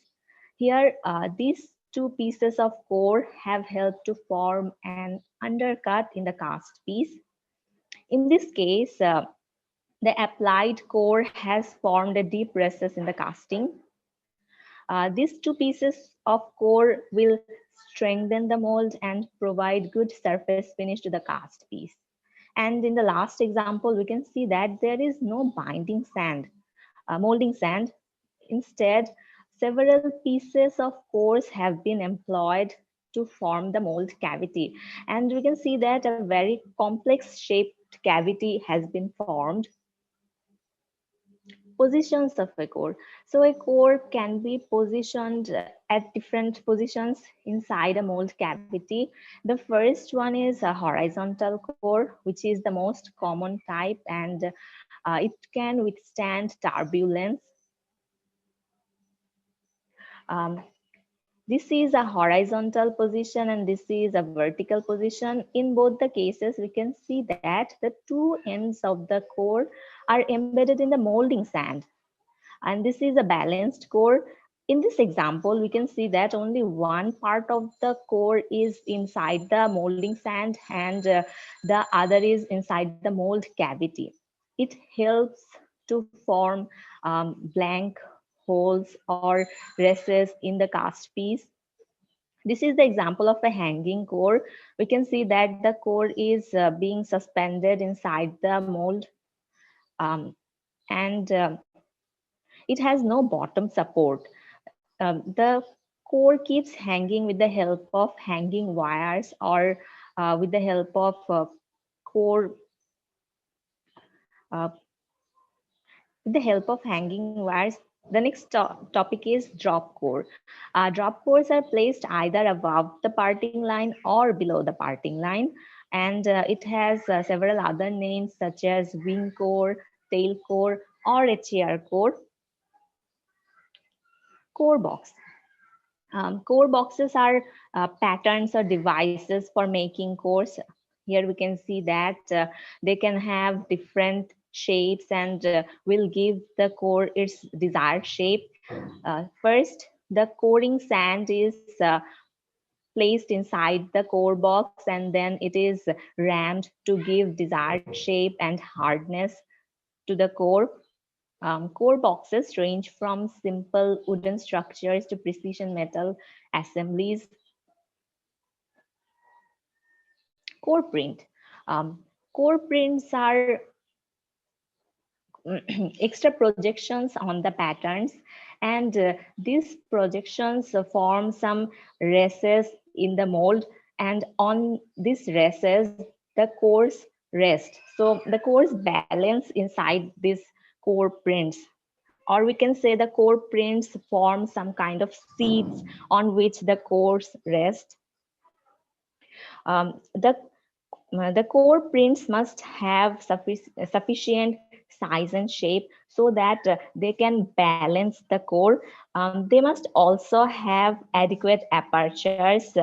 Here, these 2 pieces of core have helped to form an undercut in the cast piece. In this case, the applied core has formed a deep recess in the casting. These 2 pieces of core will strengthen the mold and provide good surface finish to the cast piece. And in the last example, we can see that there is no binding sand, molding sand. Instead, several pieces of cores have been employed to form the mold cavity. And we can see that a very complex shaped cavity has been formed. Positions of a core. So a core can be positioned at different positions inside a mold cavity. The first one is a horizontal core, which is the most common type, and it can withstand turbulence. This is a horizontal position and this is a vertical position. In both the cases, we can see that the 2 ends of the core are embedded in the molding sand. And this is a balanced core. In this example, we can see that only one part of the core is inside the molding sand and the other is inside the mold cavity. It helps to form blank holes or recesses in the cast piece. This is the example of a hanging core. We can see that the core is being suspended inside the mold and it has no bottom support. the core keeps hanging with the help of hanging wires or with the help of core uh, with the help of hanging wires. The next topic is drop core. Drop cores are placed either above the parting line or below the parting line, and it has several other names such as wing core, tail core, or a chair core. Core box. Core boxes are patterns or devices for making cores. Here we can see that they can have different shapes and will give the core its desired shape. First, the coring sand is placed inside the core box, and then it is rammed to give desired shape and hardness to the core. Core boxes range from simple wooden structures to precision metal assemblies. Core print. Core prints are extra projections on the patterns, and these projections form some recess in the mold, and on this recess the cores rest. So the cores balance inside these core prints, or we can say the core prints form some kind of seats on which the cores rest. The core prints must have sufficient size and shape so that they can balance the core. They must also have adequate apertures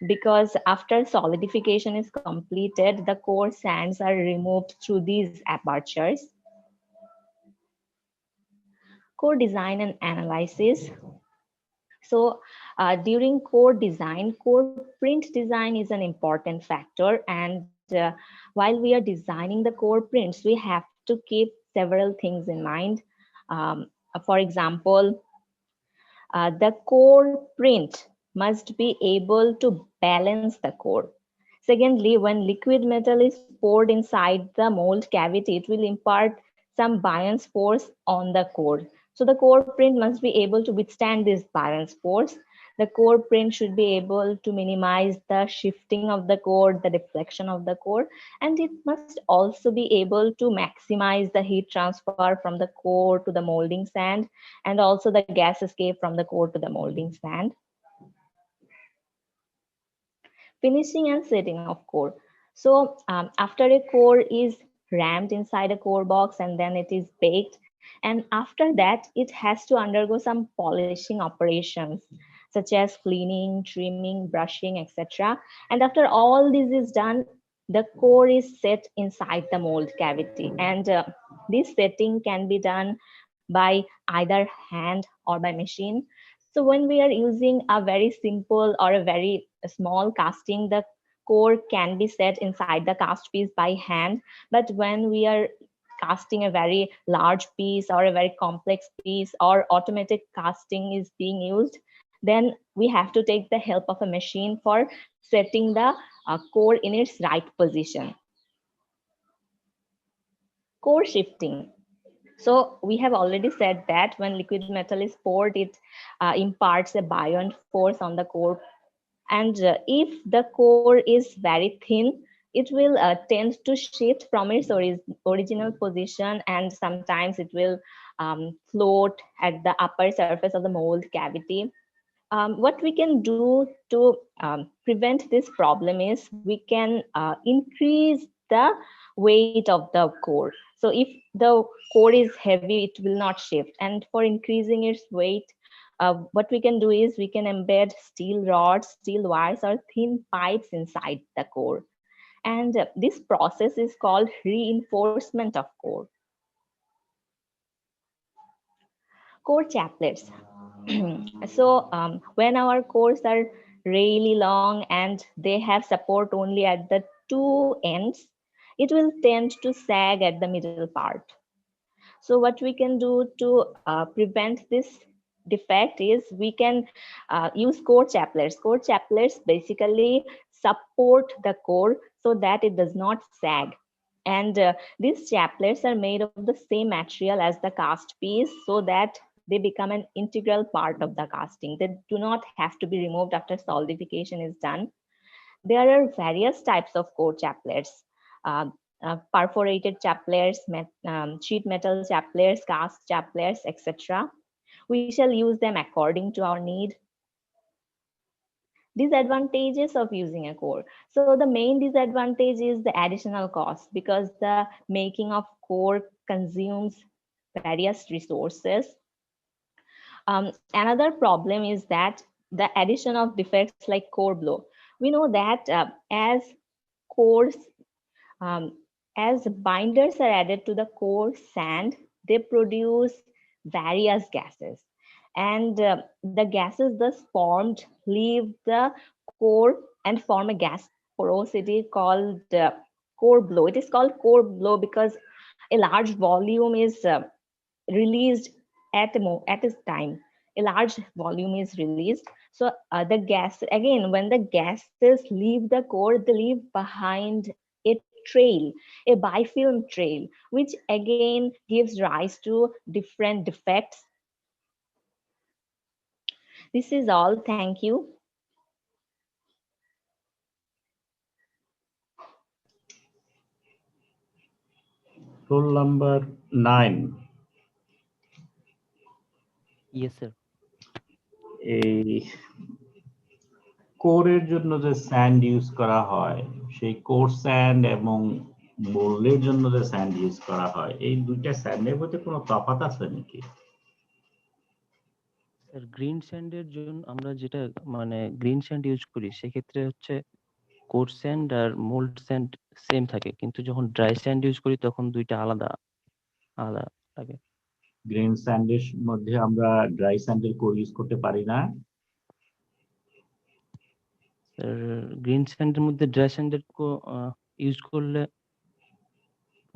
because after solidification is completed, the core sands are removed through these apertures. Core design and analysis. So during core design, core print design is an important factor. And while we are designing the core prints, we have to keep several things in mind. For example, the core print must be able to balance the core. Secondly, when liquid metal is poured inside the mold cavity, it will impart some buoyant force on the core. So the core print must be able to withstand this buoyant force. The core print should be able to minimize the shifting of the core, the deflection of the core, and it must also be able to maximize the heat transfer from the core to the molding sand, and also the gas escape from the core to the molding sand. Finishing and setting of core. So after a core is rammed inside a core box and then it is baked, and after that it has to undergo some polishing operations such as cleaning, trimming, brushing, etc. And after all this is done, the core is set inside the mold cavity, and this setting can be done by either hand or by machine. So when we are using a very simple or a very small casting, the core can be set inside the cast piece by hand. But when we are casting a very large piece or a very complex piece, or automatic casting is being used, then we have to take the help of a machine for setting the core in its right position. Core shifting. So we have already said that when liquid metal is poured, it imparts a buoyant force on the core. And if the core is very thin, it will tend to shift from its original position, and sometimes it will float at the upper surface of the mold cavity. What we can do to prevent this problem is we can increase the weight of the core. So if the core is heavy, it will not shift. And for increasing its weight, what we can do is we can embed steel rods, steel wires, or thin pipes inside the core. And this process is called reinforcement of core. Core chaplets. So when our cores are really long and they have support only at the two ends, it will tend to sag at the middle part. So what we can do to prevent this defect is we can use core chaplets. Core chaplets basically support the core so that it does not sag. And these chaplets are made of the same material as the cast piece so that they become an integral part of the casting. They do not have to be removed after solidification is done. There are various types of core chaplets, perforated chaplets, sheet metal chaplets, cast chaplets, etc. We shall use them according to our need. Disadvantages of using a core. So the main disadvantage is the additional cost, because the making of core consumes various resources. Another problem is that the addition of defects like core blow. We know that cores, as binders are added to the core sand, they produce various gases, and the gases thus formed leave the core and form a gas porosity called core blow. It is called core blow because a large volume is released at a time. A large volume is released. So the gas, again, when the gases leave the core, they leave behind a trail, a bifilm trail, which again gives rise to different defects. This is all. Thank you. Rule number 9. Yes, sir. এই কোরের জন্য যে sand use করা হয়, সেই core sand এবং মোল্ডের জন্য যে স্যান্ড ইউজ করা হয়, এই দুইটা স্যান্ডের মধ্যে কোনো তফাৎ আছে নাকি? স্যার গ্রিন স্যান্ডের জন্য আমরা যেটা মানে গ্রিন স্যান্ড ইউজ করি সেক্ষেত্রে হচ্ছে কোর স্যান্ড আর মোল্ড স্যান্ড সেম থাকে, কিন্তু যখন ড্রাই স্যান্ড ইউজ করি তখন দুইটা আলাদা আলাদা থাকে। গ্রিন স্যান্ডের মধ্যে আমরা ড্রাই স্যান্ডের কোর ইউজ করতে পারি না। স্যার গ্রিন স্যান্ডের মধ্যে ড্রাই স্যান্ডের ইউজ করলে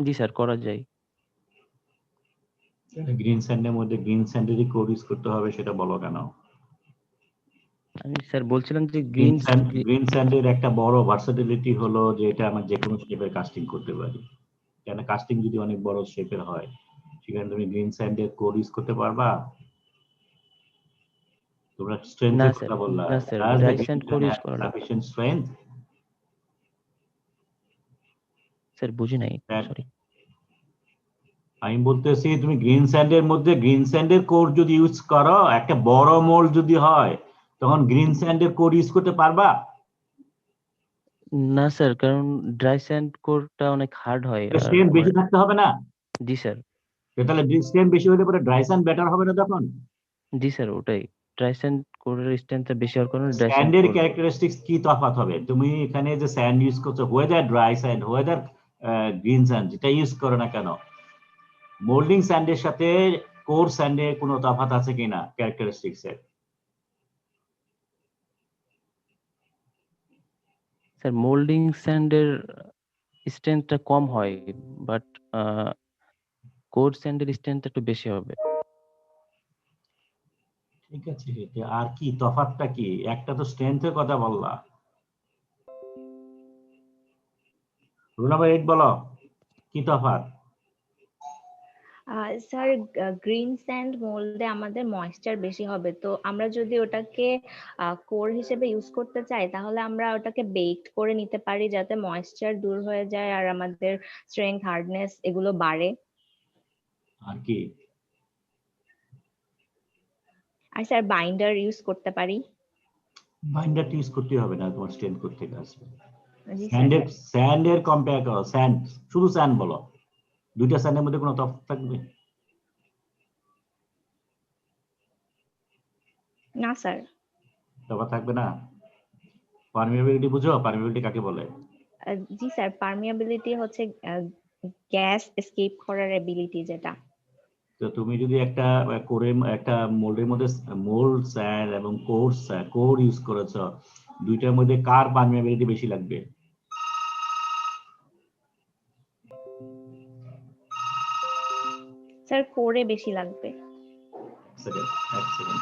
জি স্যার করা যায়। গ্রিন স্যান্ডের মধ্যে গ্রিন স্যান্ডেরই কোর ইউজ করতে হবে, সেটা বলো কেন? আমি স্যার বলছিলাম যে গ্রিন স্যান্ডের একটা বড় ভার্সাটিলিটি হলো যে এটা আমরা যে কোনো শেপের কাস্টিং করতে পারি। কেন কাস্টিং যদি অনেক বড় শেপের হয়, সেখানে তুমি গ্রিন স্যান্ডের কোর ইউজ করতে পারবা? তোমরা স্ট্রেংথের কথা বললা, না sir dry sand core use করা লাগে। Sufficient strength? স্যার বুঝি নাই, সরি। আমি বলতেছি তুমি গ্রিন স্যান্ডের মধ্যে গ্রিন স্যান্ডের কোর যদি ইউজ করো, একটা বড় মোল্ড যদি হয়, তখন গ্রিন স্যান্ডের কোর ইউজ করতে পারবা? না স্যার, কারণ ড্রাই স্যান্ড কোরটা অনেক হার্ড হয়। স্ট্রেন বেশি থাকতে হবে না? জি স্যার। তাহলে স্ট্রেন বেশি হলে পরে ড্রাই স্যান্ড বেটার হবে না তখন? জি স্যার, ওটাই ড্রাই স্যান্ড কোরের স্ট্রেংথটা বেশি হওয়ার কারণে ড্রাই স্যান্ড স্যান্ডের কোর। ক্যারেক্টারিস্টিক্স কি তফাৎ হবে? তুমি এখানে যে স্যান্ড ইউজ করছো, whether dry sand whether green sand, যেটা ইউজ করো না কেন, মোল্ডিং স্যান্ডের সাথে কোর স্যান্ডের কোনো তফাৎ আছে কিনা ক্যারেক্টারিস্টিক্স এর? স্যার মোল্ডিং স্যান্ডের স্ট্রেংথটা কম হয়, বাট কোর স্যান্ডের স্ট্রেংথটা একটু বেশি হবে। ঠিক আছে, আর কি তফাৎটা কি? একটা তো স্ট্রেংথের কথা বললা। রুল নাম্বার 8 বলো, কি তফাৎ? স্যার গ্রিন স্যান্ড মোল্ডে আমাদের ময়েশ্চার বেশি হবে, তো আমরা যদি ওটাকে কোর হিসেবে ইউজ করতে চাই তাহলে আমরা ওটাকে বেকড করে নিতে পারি, যাতে ময়েশ্চার দূর হয়ে যায় আর আমাদের স্ট্রেংথ, হার্ডনেস এগুলো বাড়ে। আর কি? আর স্যার বাইন্ডার ইউজ করতে পারি। বাইন্ডার ইউজ করতে হবে না, তোমার স্ট্রেংথ করতে আসবে। জি স্যার। স্যান্ডের কম্পেয়ার করো, স্যান্ড, শুধু স্যান্ড বলো, দুইটা স্যান্ডের মধ্যে কোনো তফাৎ থাকবে? না স্যার। তফাৎ থাকবে না। পারমিয়াবিলিটি বুঝো? পারমিয়াবিলিটি কাকে বলে? জি স্যার, পারমিয়াবিলিটি হচ্ছে গ্যাস এসকেপ করার এবিলিটি যেটা। তো তুমি যদি একটা একটা মোল্ডের মধ্যে মোল্ড স্যান্ড এবং কোর ইউজ করেছো, দুইটার মধ্যে কার পারমিয়াবিলিটি বেশি লাগবে? স্যার কোরে বেশি লাগবে। এক সেকেন্ড।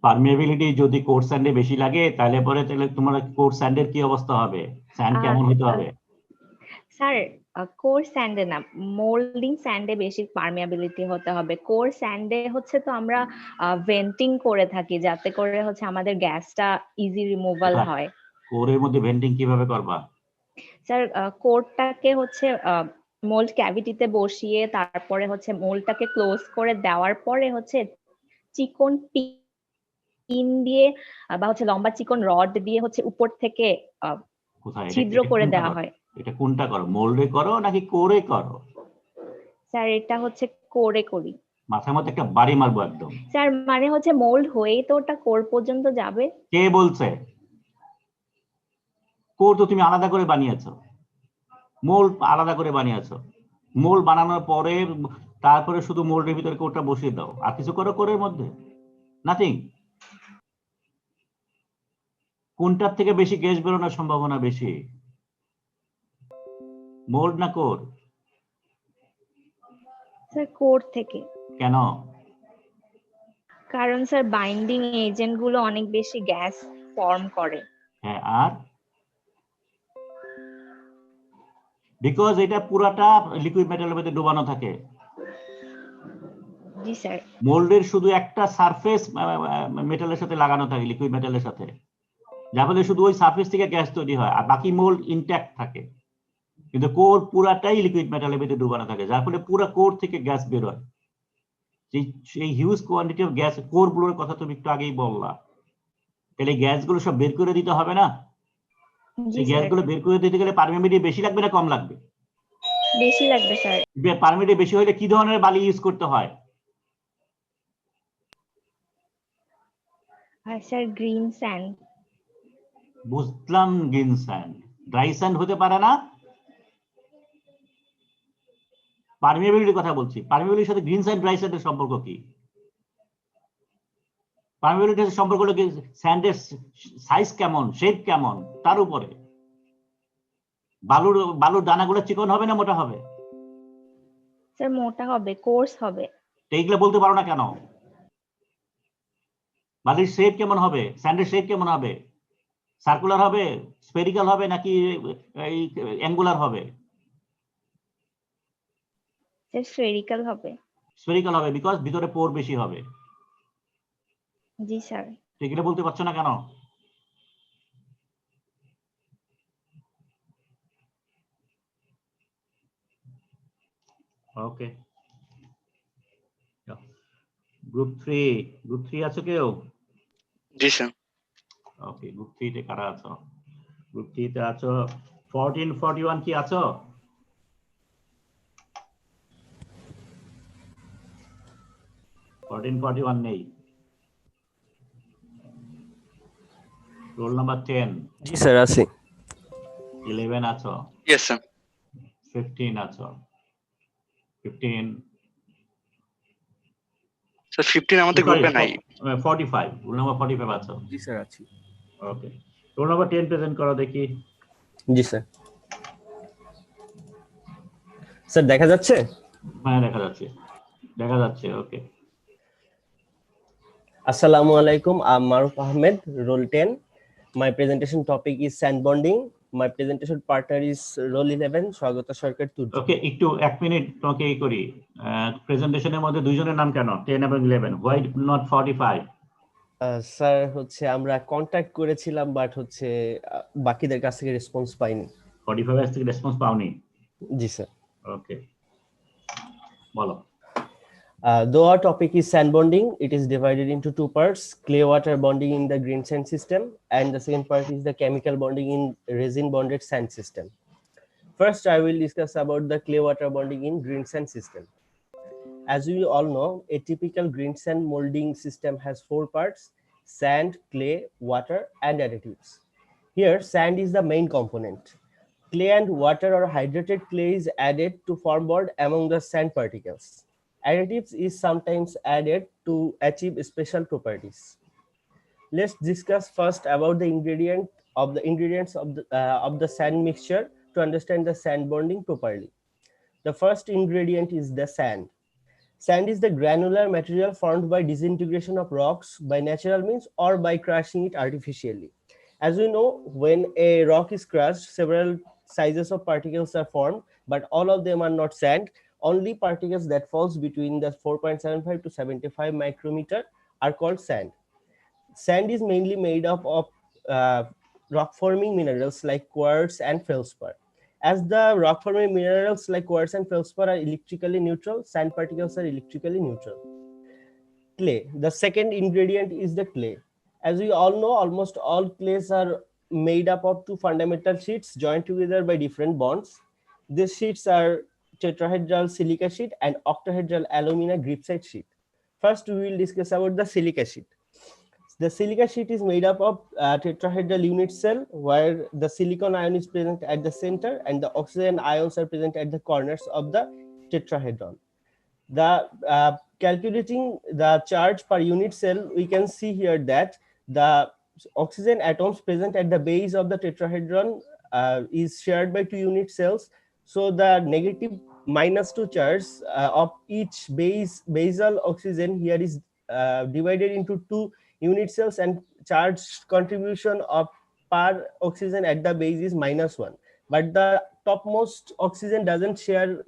পারমিয়াবিলিটি যদি কোর স্যান্ডে বেশি লাগে তাহলে তোমার কোর স্যান্ডের কি অবস্থা হবে? স্যান্ড কেমন হতে হবে? স্যার কোর স্যান্ডে না, মোল্ডিং স্যান্ডে বেশি পারমিয়াবিলিটি হতে হবে। কোর স্যান্ডে হচ্ছে তো আমরা ভেন্টিং করে থাকি যাতে করে হচ্ছে আমাদের গ্যাসটা ইজি রিমুভাল হয়। কোরের মধ্যে ভেন্টিং কিভাবে করবা? স্যার কোরটাকে হচ্ছে মোল্ড ক্যাভিটিতে বসিয়ে তারপরে হচ্ছে মোল্ডটাকে ক্লোজ করে দেওয়ার পরে হচ্ছে চিকন পিন দিয়ে বা হচ্ছে লম্বা চিকন রড দিয়ে হচ্ছে উপর থেকে কোথায় ছিদ্র করে দেওয়া হয়। এটা কোনটা করো, মোল্ডে করো নাকি কোরে করো? স্যার এটা হচ্ছে কোরে করি। মাথার মধ্যে একটা বাড়ি মারবো একদম। স্যার মানে হচ্ছে মোল্ড হয়েই তো ওটা কোর পর্যন্ত যাবে। কে বলছে? কোর তো তুমি আলাদা করে বানিয়েছো, মোল্ড আলাদা করে বানিয়েছো। মোল্ড বানানোর পরে তারপরে শুধু মোল্ডের ভিতরে কোরটা বসিয়ে দাও, আর কিছু করো কোরের মধ্যে? নাথিং। কোনটার থেকে বেশি গ্যাস বেরোনোর সম্ভাবনা বেশি, মোল্ড না কোর? স্যার কোর থেকে। কেন? কারণ স্যার বাইন্ডিং এজেন্ট গুলো অনেক বেশি গ্যাস ফর্ম করে। হ্যাঁ, আর বিকজ এটা পুরাটা লিকুইড মেটালের মধ্যে ডুবানো থাকে। জি স্যার। মোল্ডের শুধু একটা সারফেস মেটালের সাথে লাগানো থাকে, লিকুইড মেটালের সাথে, যার ফলে শুধু ওই সারফেস থেকে গ্যাস তৈরি হয় আর বাকি মোল্ড ইনট্যাক্ট থাকে। কিন্তু কোর পুরাটাই লিকুইড মেটালের মধ্যে ডুবানো থাকে, যার ফলে পুরো কোর থেকে গ্যাস বের হয়। সেই huge quantity of gas, core গুলোর কথা তুমি একটু আগেই বললা, তাহলে গ্যাসগুলো সব বের করে দিতে হবে না? সেই গ্যাসগুলো বের করে দিতে গেলে পারমিয়াবিলিটি বেশি লাগবে না কম লাগবে? বেশি লাগবে স্যার। পারমিয়াবিলিটি বেশি হলে কি ধরনের বালি ইউজ করতে হয়? Sir green sand. বুঝলাম, গ্রিন স্যান্ড। ড্রাই স্যান্ড হতে পারে না? পারমিয়াবিলিটির কথা বলছি। পারমিয়াবিলিটির সাথে গ্রিন স্যান্ড ড্রাই স্যান্ডের সম্পর্ক কি? পারমিয়াবিলিটির সাথে সম্পর্ক হলো কি স্যান্ডের সাইজ কেমন, শেপ কেমন, তার উপরে। বালুর দানাগুলো চিকন হবে না মোটা হবে? স্যার মোটা হবে, কোর্স হবে। এইগুলো বলতে পারো না কেন? বালির শেপ কেমন হবে, স্যান্ডের শেপ কেমন হবে? সার্কুলার হবে, স্ফেরিক্যাল হবে নাকি এই অ্যাঙ্গুলার হবে? স্যার স্ফেরিক্যাল হবে। স্ফেরিক্যাল হবে বিকজ ভিতরে পোর বেশি হবে। জি স্যার। এগুলো বলতে পারছো না কেন? ওকে, গ্রুপ 3 আছো কেউ? জি স্যার। ওকে, গ্রুপ 3 তে কারা আছো? গ্রুপ 3 তে আছো 1441 কি আছো? নেই। Roll number 10। জি স্যার আছি। 11 আছো? Yes sir. 15 আছো? 15 স্যার 15 আমাদের গ্রুপে নাই। 45, রোল নাম্বার 45 আছো? জি স্যার আছি। ওকে, রোল নাম্বার 10 প্রেজেন্ট করো দেখি। জি স্যার। স্যার দেখা যাচ্ছে? হ্যাঁ দেখা যাচ্ছে। ওকে, আসসালামু আলাইকুম, I'm Maruf Ahmed, roll 10. My presentation topic is sand bonding. My presentation partner is roll 11, Swagata Sarkar Turji. ওকে, একটু 1 মিনিট তোমাকে এই করি। প্রেজেন্টেশনের মধ্যে দুইজনের নাম কেন 10 এবং 11? Why not 45? স্যার হচ্ছে আমরা কন্ট্যাক্ট করেছিলাম বাট হচ্ছে বাকিদের কাছ থেকে রেসপন্স পাইনি। 45 থেকে রেসপন্স পাওনি? জি স্যার। ওকে, বলো। Though our topic is sand bonding, it is divided into two parts: clay water bonding in the green sand system, and the second part is the chemical bonding in resin bonded sand system. First, I will discuss about the clay water bonding in green sand system. As we all know, a typical green sand molding system has 4 parts: sand, clay, water, and additives. Here, sand is the main component. Clay and water or hydrated clay is added to form bond among the sand particles. Additives is sometimes added to achieve special properties. Let's discuss first about the ingredients of the sand mixture to understand the sand bonding properly. The first ingredient is the sand. Sand is the granular material formed by disintegration of rocks by natural means or by crushing it artificially. As we know, when a rock is crushed, several sizes of particles are formed, but all of them are not sand. Only particles that falls between the 4.75 to 75 micrometer are called sand. Sand is mainly made up of rock-forming minerals like quartz and feldspar. As the rock-forming minerals like quartz and feldspar are electrically neutral, sand particles are electrically neutral. Clay. The second ingredient is the clay. As we all know, almost all clays are made up of two fundamental sheets joined together by different bonds. These sheets are tetrahedral silica sheet and octahedral alumina gibbsite sheet. First, we will discuss about the silica sheet. The silica sheet is made up of tetrahedral unit cell where the silicon ion is present at the center and the oxygen ions are present at the corners of the tetrahedron. The calculating the charge per unit cell, we can see here that the oxygen atoms present at the base of the tetrahedron is shared by two unit cells. So the negative -2 charge of each basal oxygen here is divided into two unit cells, and charge contribution of per oxygen at the base is -1. But the topmost oxygen doesn't share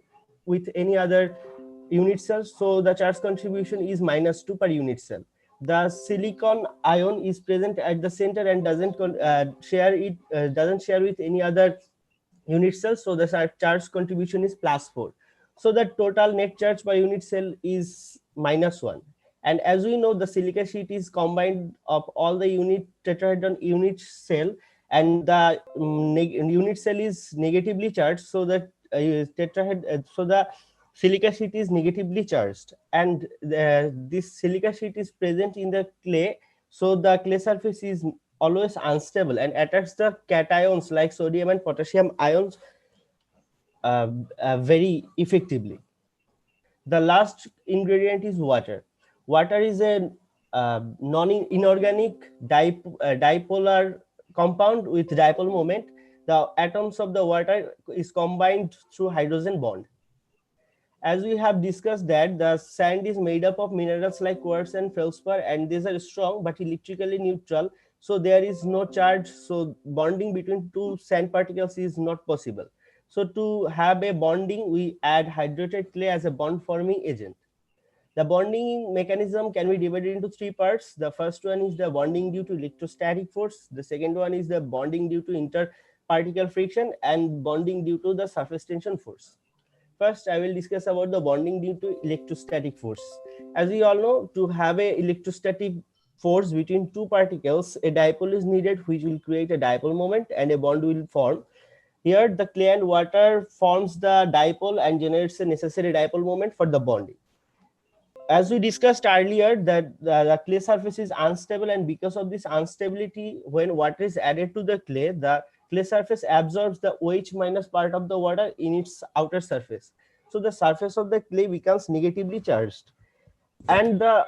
with any other unit cells, so the charge contribution is -2 per unit cell. The silicon ion is present at the center and doesn't share with any other unit cell, so the charge contribution is +4. So the total net charge per unit cell is -1. And as we know, the silica sheet is combined of all the tetrahedron unit cell, and the unit cell is negatively charged, so that so the silica sheet is negatively charged, and this silica sheet is present in the clay, so the clay surface is always unstable and attracts the cations like sodium and potassium ions very effectively. The last ingredient is water. Water is a non-inorganic dipolar compound with dipole moment. The atoms of the water is combined through hydrogen bond. As we have discussed that the sand is made up of minerals like quartz and feldspar, and these are strong but electrically neutral, so there is no charge, so bonding between two sand particles is not possible. So to have a bonding, we add hydrated clay as a bond forming agent. The bonding mechanism can be divided into three parts. The first one is the bonding due to electrostatic force. The second one is the bonding due to interparticle friction, and bonding due to the surface tension force. First, I will discuss about the bonding due to electrostatic force. As we all know, to have a electrostatic force between two particles, a dipole is needed, which will create a dipole moment and a bond will form. Here, the clay and water forms the dipole and generates a necessary dipole moment for the bonding. As we discussed earlier, that the clay surface is unstable, and because of this instability, when water is added to the clay surface absorbs the OH minus part of the water in its outer surface. So the surface of the clay becomes negatively charged, and the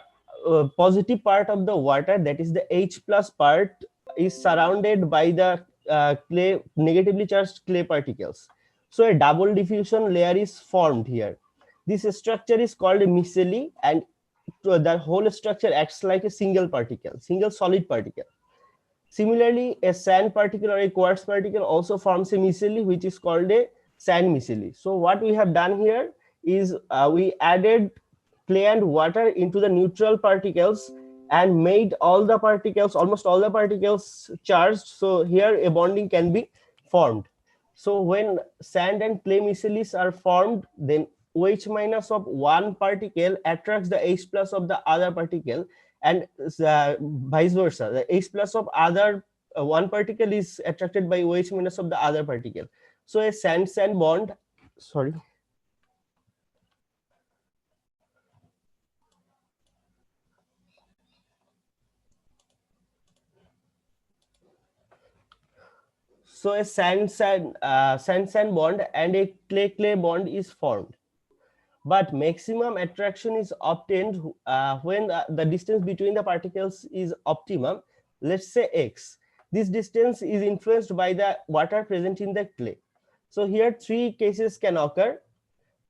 positive part of the water, that is the H plus part, is surrounded by the clay negatively charged clay particles. So a double diffusion layer is formed here. This structure is called a micelle, and the whole structure acts like a single solid particle. Similarly, a sand particle or a quartz particle also forms a micelle, which is called a sand micelle. So what we have done here is we added clay and water into the neutral particles and made almost all the particles charged. So here a bonding can be formed. So when sand and clay micelles are formed, then OH minus of one particle attracts the H plus of the other particle, and vice versa. The H plus of other one particle is attracted by OH minus of the other particle. So a sand-sand bond, sorry. So a sand-sand bond and a clay-clay bond is formed. But maximum attraction is obtained when the distance between the particles is optimum, let's say x. This distance is influenced by the water present in the clay. So here three cases can occur.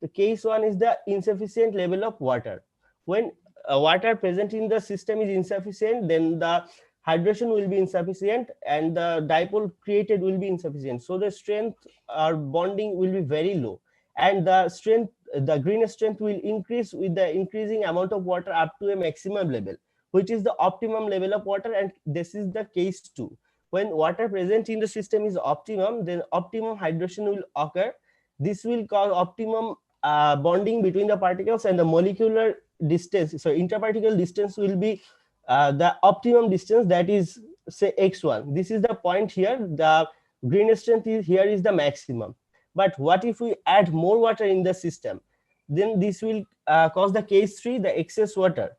The case 1 is the insufficient level of water. When water present in the system is insufficient, then the hydration will be insufficient and the dipole created will be insufficient. So the strength or bonding will be very low, and the green strength will increase with the increasing amount of water up to a maximum level, which is the optimum level of water, and this is the case 2. When water present in the system is optimum, then optimum hydration will occur. This will cause optimum bonding between the particles, and the molecular distance, so interparticle distance will be the optimum distance, that is say x1. This is the point here. The green strength is here is the maximum. But what if we add more water in the system? Then this will cause the case 3, the excess water.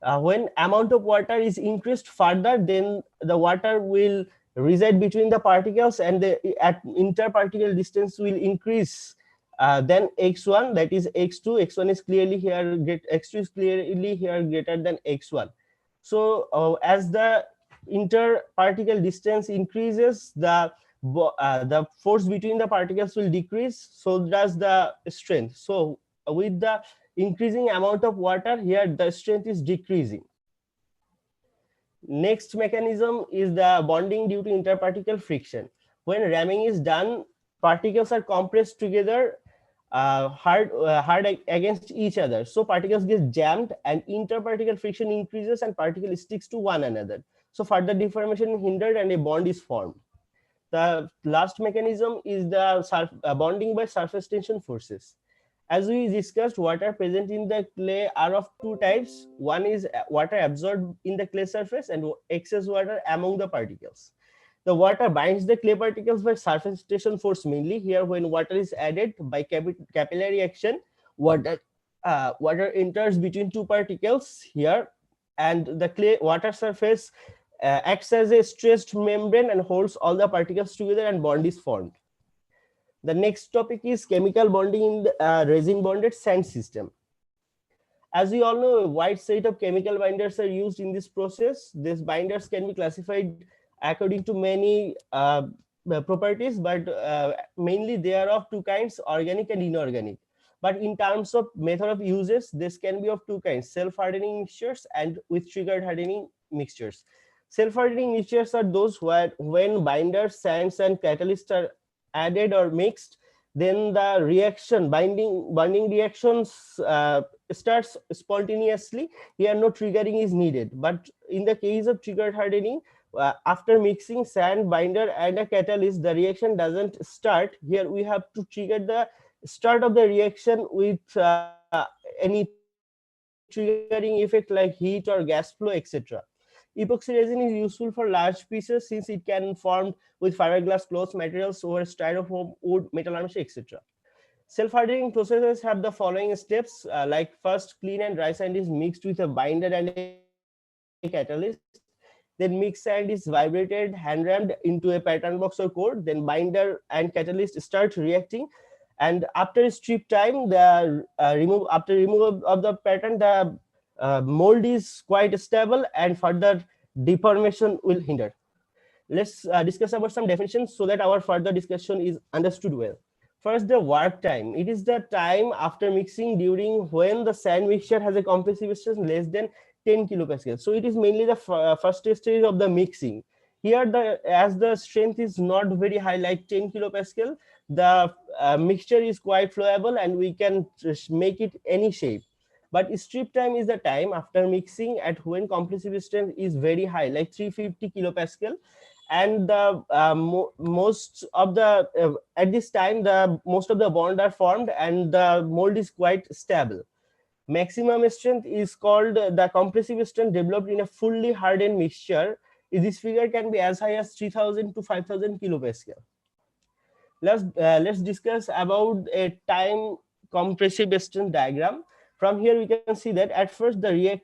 When amount of water is increased further, then the water will reside between the particles, and the at interparticle distance will increase then x1, that is x2. X1 is clearly here, x2 is clearly here greater than x1. So as the interparticle distance increases, the force between the particles will decrease, so does the strength. So with the increasing amount of water, here the strength is decreasing. Next mechanism is the bonding due to interparticle friction. When ramming is done, particles are compressed together hard against each other, so particles get jammed and interparticle friction increases and particle sticks to one another, so further deformation is hindered and a bond is formed. The last mechanism is the bonding by surface tension forces. As we discussed, water present in the clay are of two types. One is water absorbed in the clay surface and excess water among the particles. The water binds the clay particles by surface tension force mainly. Here, when water is added by capillary action, water enters between two particles here, and the clay water surface acts as a stressed membrane and holds all the particles together, and bond is formed. The next topic is chemical bonding in the resin bonded sand system. As we all know, a wide set of chemical binders are used in this process. These binders can be classified according to many properties, but mainly they are of two kinds, organic and inorganic. But in terms of method of uses, this can be of two kinds, self-hardening mixtures and with triggered hardening mixtures. Self-hardening mixtures are those where when binders, sands, and catalysts are added or mixed, then the reaction, bonding reactions starts spontaneously. Here no triggering is needed. But in the case of triggered hardening, after mixing sand, binder, and a catalyst, the reaction doesn't start. Here we have to trigger the start of the reaction with any triggering effect like heat or gas flow, etc. Epoxy resin is useful for large pieces since it can form with fiberglass, cloth materials over styrofoam, wood, metal armature, etc. Self-hardening processes have the following steps, like first clean and dry sand is mixed with a binder and a catalyst. Then mixed sand is vibrated, hand rammed into a pattern box or core. Then binder and catalyst start reacting. And after a strip time, the after removal of the pattern, the mold is quite stable and further deformation will hinder. Let's discuss about some definitions so that our further discussion is understood well. First, the work time. It is the time after mixing during when the sand mixture has a compressive stress less than 10 kilopascal. So it is mainly the first stage of the mixing. Here, as the strength is not very high, like 10 kilopascal, the mixture is quite flowable and we can make it any shape. But strip time is the time after mixing at when compressive strength is very high, like 350 kilopascal. And the most of the at this time, the most of the bond are formed and the mold is quite stable. Maximum strength is called the compressive strength developed in a fully hardened mixture. This figure can be as high as 3000 to 5000 kilopascal. Let's discuss about a time compressive strength diagram. From here we can see that at first the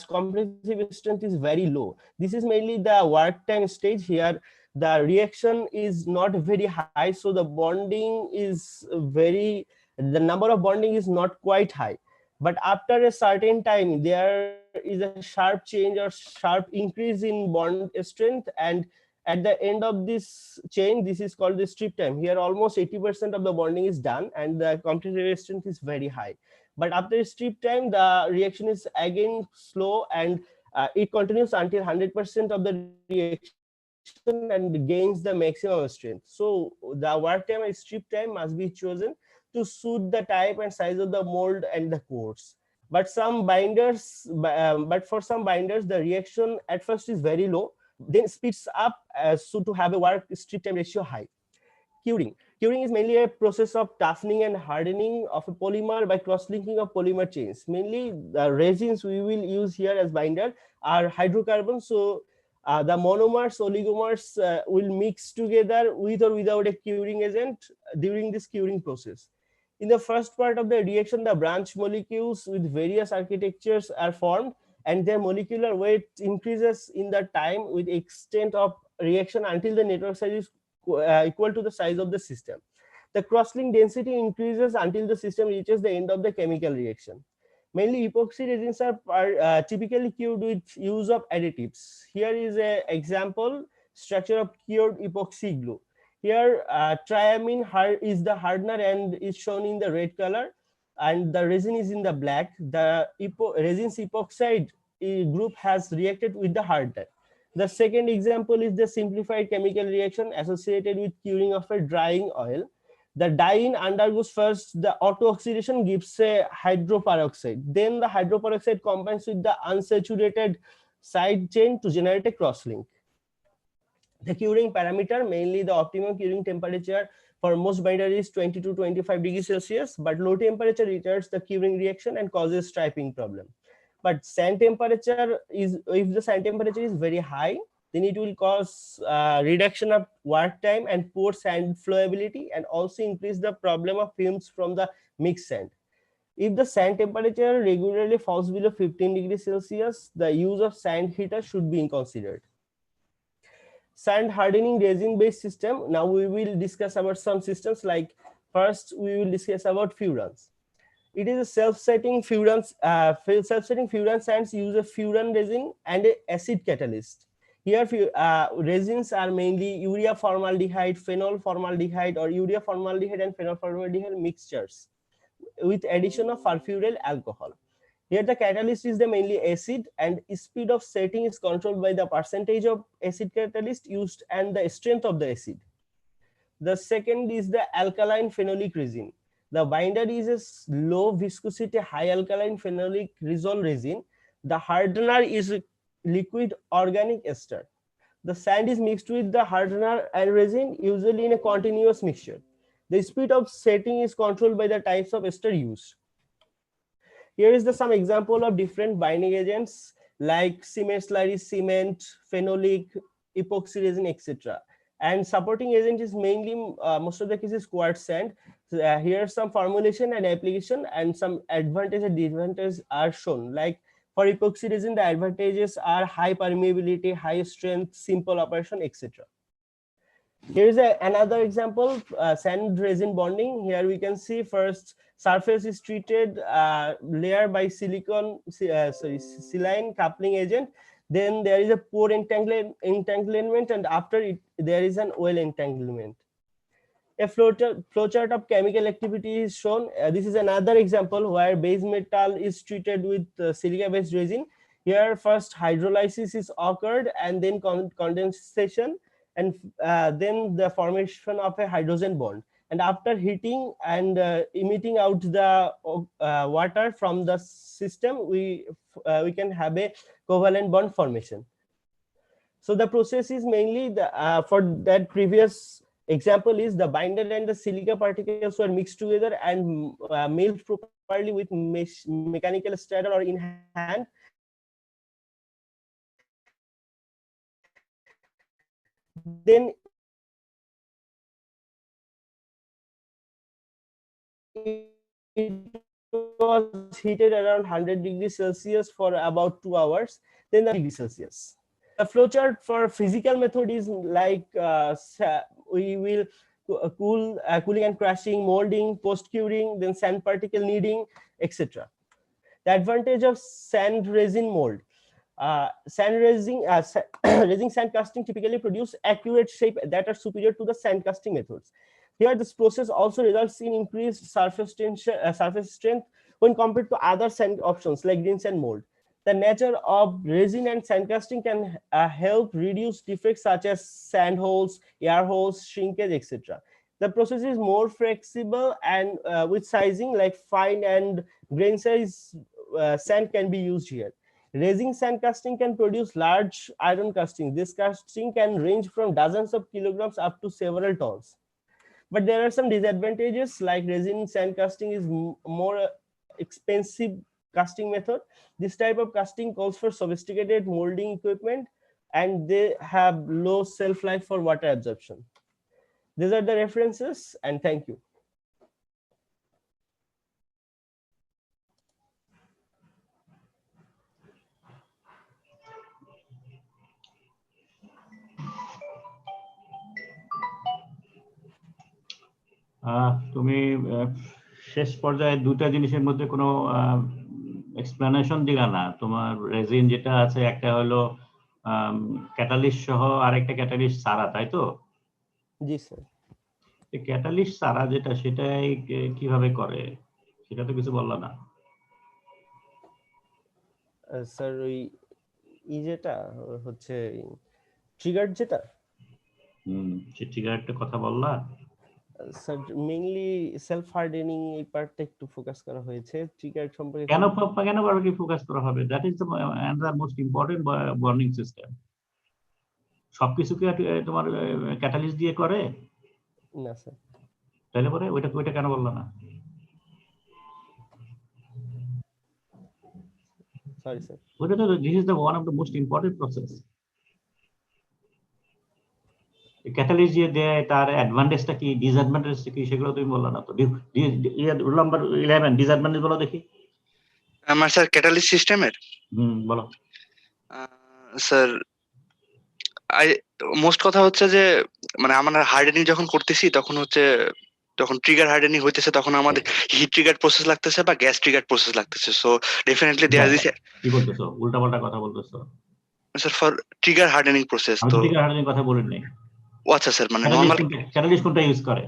compressive strength is very low. This is mainly the work time stage. Here the reaction is not very high, so the bonding is the number of bonding is not quite high. But after a certain time, there is a sharp change or sharp increase in bond strength, and At the end of this chain, this is called the strip time. Here almost 80% of the bonding is done and the competitive resistance is very high. But after strip time, the reaction is again slow, and it continues until 100% of the reaction and gains the maximum strength. So the work time and strip time must be chosen to suit the type and size of the mold and the cores. But for some binders, the reaction at first is very low, then speeds up so to have a work strip time ratio high. Curing. Curing is mainly a process of toughening and hardening of a polymer by cross-linking of polymer chains. Mainly the resins we will use here as binder are hydrocarbons. So the monomers, oligomers will mix together with or without a curing agent during this curing process. In the first part of the reaction, the branch molecules with various architectures are formed, and their molecular weight increases in the time with extent of reaction until the network size is equal to the size of the system. The cross-link density increases until the system reaches the end of the chemical reaction. Mainly epoxy resins are typically cured with use of additives. Here is an example structure of cured epoxy glue. Here triamine is the hardener and is shown in the red color, and the resin is in the black. The resin's epoxide group has reacted with the hardener. The second example is the simplified chemical reaction associated with curing of a drying oil. The dye undergoes first the auto-oxidation, gives a hydroperoxide. Then the hydroperoxide combines with the unsaturated side chain to generate a crosslink. The curing parameter, mainly the optimum curing temperature for most binder is 20 to 25 degrees Celsius, but low temperature retards the curing reaction and causes striping problem. But sand temperature is, if the sand temperature is very high, then it will cause reduction of work time and poor sand flowability, and also increase the problem of fumes from the mixed sand. If the sand temperature regularly falls below 15 degrees Celsius, the use of sand heater should be considered. Sand hardening resin based system. Now we will discuss about some systems. Like first we will discuss about furans. It is a self-setting furans. Self-setting furan sands use a furan resin and an acid catalyst. Here resins are mainly urea formaldehyde, phenol formaldehyde, or urea formaldehyde and phenol formaldehyde mixtures with addition of sulfuryl alcohol. Here the catalyst is the mainly acid, and speed of setting is controlled by the percentage of acid catalyst used and the strength of the acid. The second is the alkaline phenolic resin. The binder is a low viscosity high alkaline phenolic resol resin. The hardener is liquid organic ester. The sand is mixed with the hardener and resin, usually in a continuous mixture. The speed of setting is controlled by the types of ester used. Here is some example of different binding agents like cement slurry, cement, phenolic, epoxy resin, etc. And supporting agent is mainly most of the cases quartz sand. Here some formulation and application, and some advantage and disadvantages are shown. Like for epoxy resin, the advantages are high permeability, high strength, simple operation, etc. Here is another example, sand resin bonding. Here we can see first surface is treated layer by silicone, saline coupling agent. Then there is a pore entanglement, and after it there is an well entanglement. A flowchart of chemical activity is shown. This is another example where base metal is treated with silica-based resin. Here first hydrolysis is occurred, and then condensation, and then the formation of a hydrogen bond. And after heating and emitting out the water from the system, we can have a covalent bond formation. So the process is mainly for that previous example is the binder and the silica particles were mixed together and milled properly with mechanical straddle or in hand. Then it was heated around 100 degrees Celsius for about 2 hours, then the degrees Celsius. The flowchart for physical method is like we will cooling and crushing, molding, post curing, then sand particle kneading, etc. The advantage of sand resin mold. Sand raising, raising sand casting typically produce accurate shape that are superior to the sand casting methods. Here, this process also results in increased surface tension, surface strength when compared to other sand options like green sand mold. The nature of resin and sand casting can help reduce defects such as sand holes, air holes, shrinkage, etc. The process is more flexible and with sizing like fine and grain size sand can be used here. Resin sand casting can produce large iron casting. This casting can range from dozens of kilograms up to several tons. But there are some disadvantages, like resin sand casting is more expensive casting method. This type of casting calls for sophisticated molding equipment and they have low shelf life for water absorption. These are the references, and thank you. তুমি শেষ পর্যায়ে দুটা জিনিসের মধ্যে কোনো explanation দিলা না। তোমার রেজিন যেটা আছে একটা হলো ক্যাটালিস্ট সহ আরেকটা ক্যাটালিস্ট ছাড়া, তাই তো? জি স্যার। ক্যাটালিস্ট ছাড়া যেটা সেটাই কিভাবে করে সেটা তো কিছু বললা না স্যার। ওই যেটা হচ্ছে ট্রিগার, যেটা ট্রিগারটা কথা বললা স্যার। মেইনলি সেলফ হার্ডেনিং এই পার্টটা একটু ফোকাস করা হয়েছে। ট্রিগার সম্পর্কে কেন কি ফোকাস করা হবে? That is the most important burning system. সবকিছু কি তোমার ক্যাটালিস্ট দিয়ে করে না স্যার? তাহলে পরে ওইটা কেন বললা না? Sorry sir. ওইটা তো this is the one of the most important process. Catalyst যে দেয় তার অ্যাডভান্টেজটা কি, ডিসঅ্যাডভান্টেজটা কি, সেগুলো তুমি বললা না তো। রুল নাম্বার 11 ডিসঅ্যাডভান্টেজ বলো দেখি। আমার স্যার ক্যাটালিস্ট সিস্টেমের বলো স্যার। মোস্ট কথা হচ্ছে যে মানে আমরা হার্ডেনিং যখন করতেছি তখন ট্রিগার হার্ডেনিং হইতেছে, তখন আমাদের হিট ট্রিগার প্রসেস লাগতেছে বা গ্যাস ট্রিগার প্রসেস লাগতেছে। সো ডেফিনেটলি দেয়ার ইজ কি বলতেছো? উল্টাপাল্টা কথা বলতেছো sir for trigger hardening process. তো ট্রিগার হার্ডেনিং কথা বলি নাই। ও আচ্ছা স্যার, মানে নরমাল ক্যাটালিস্ট কোনটা ইউজ করে?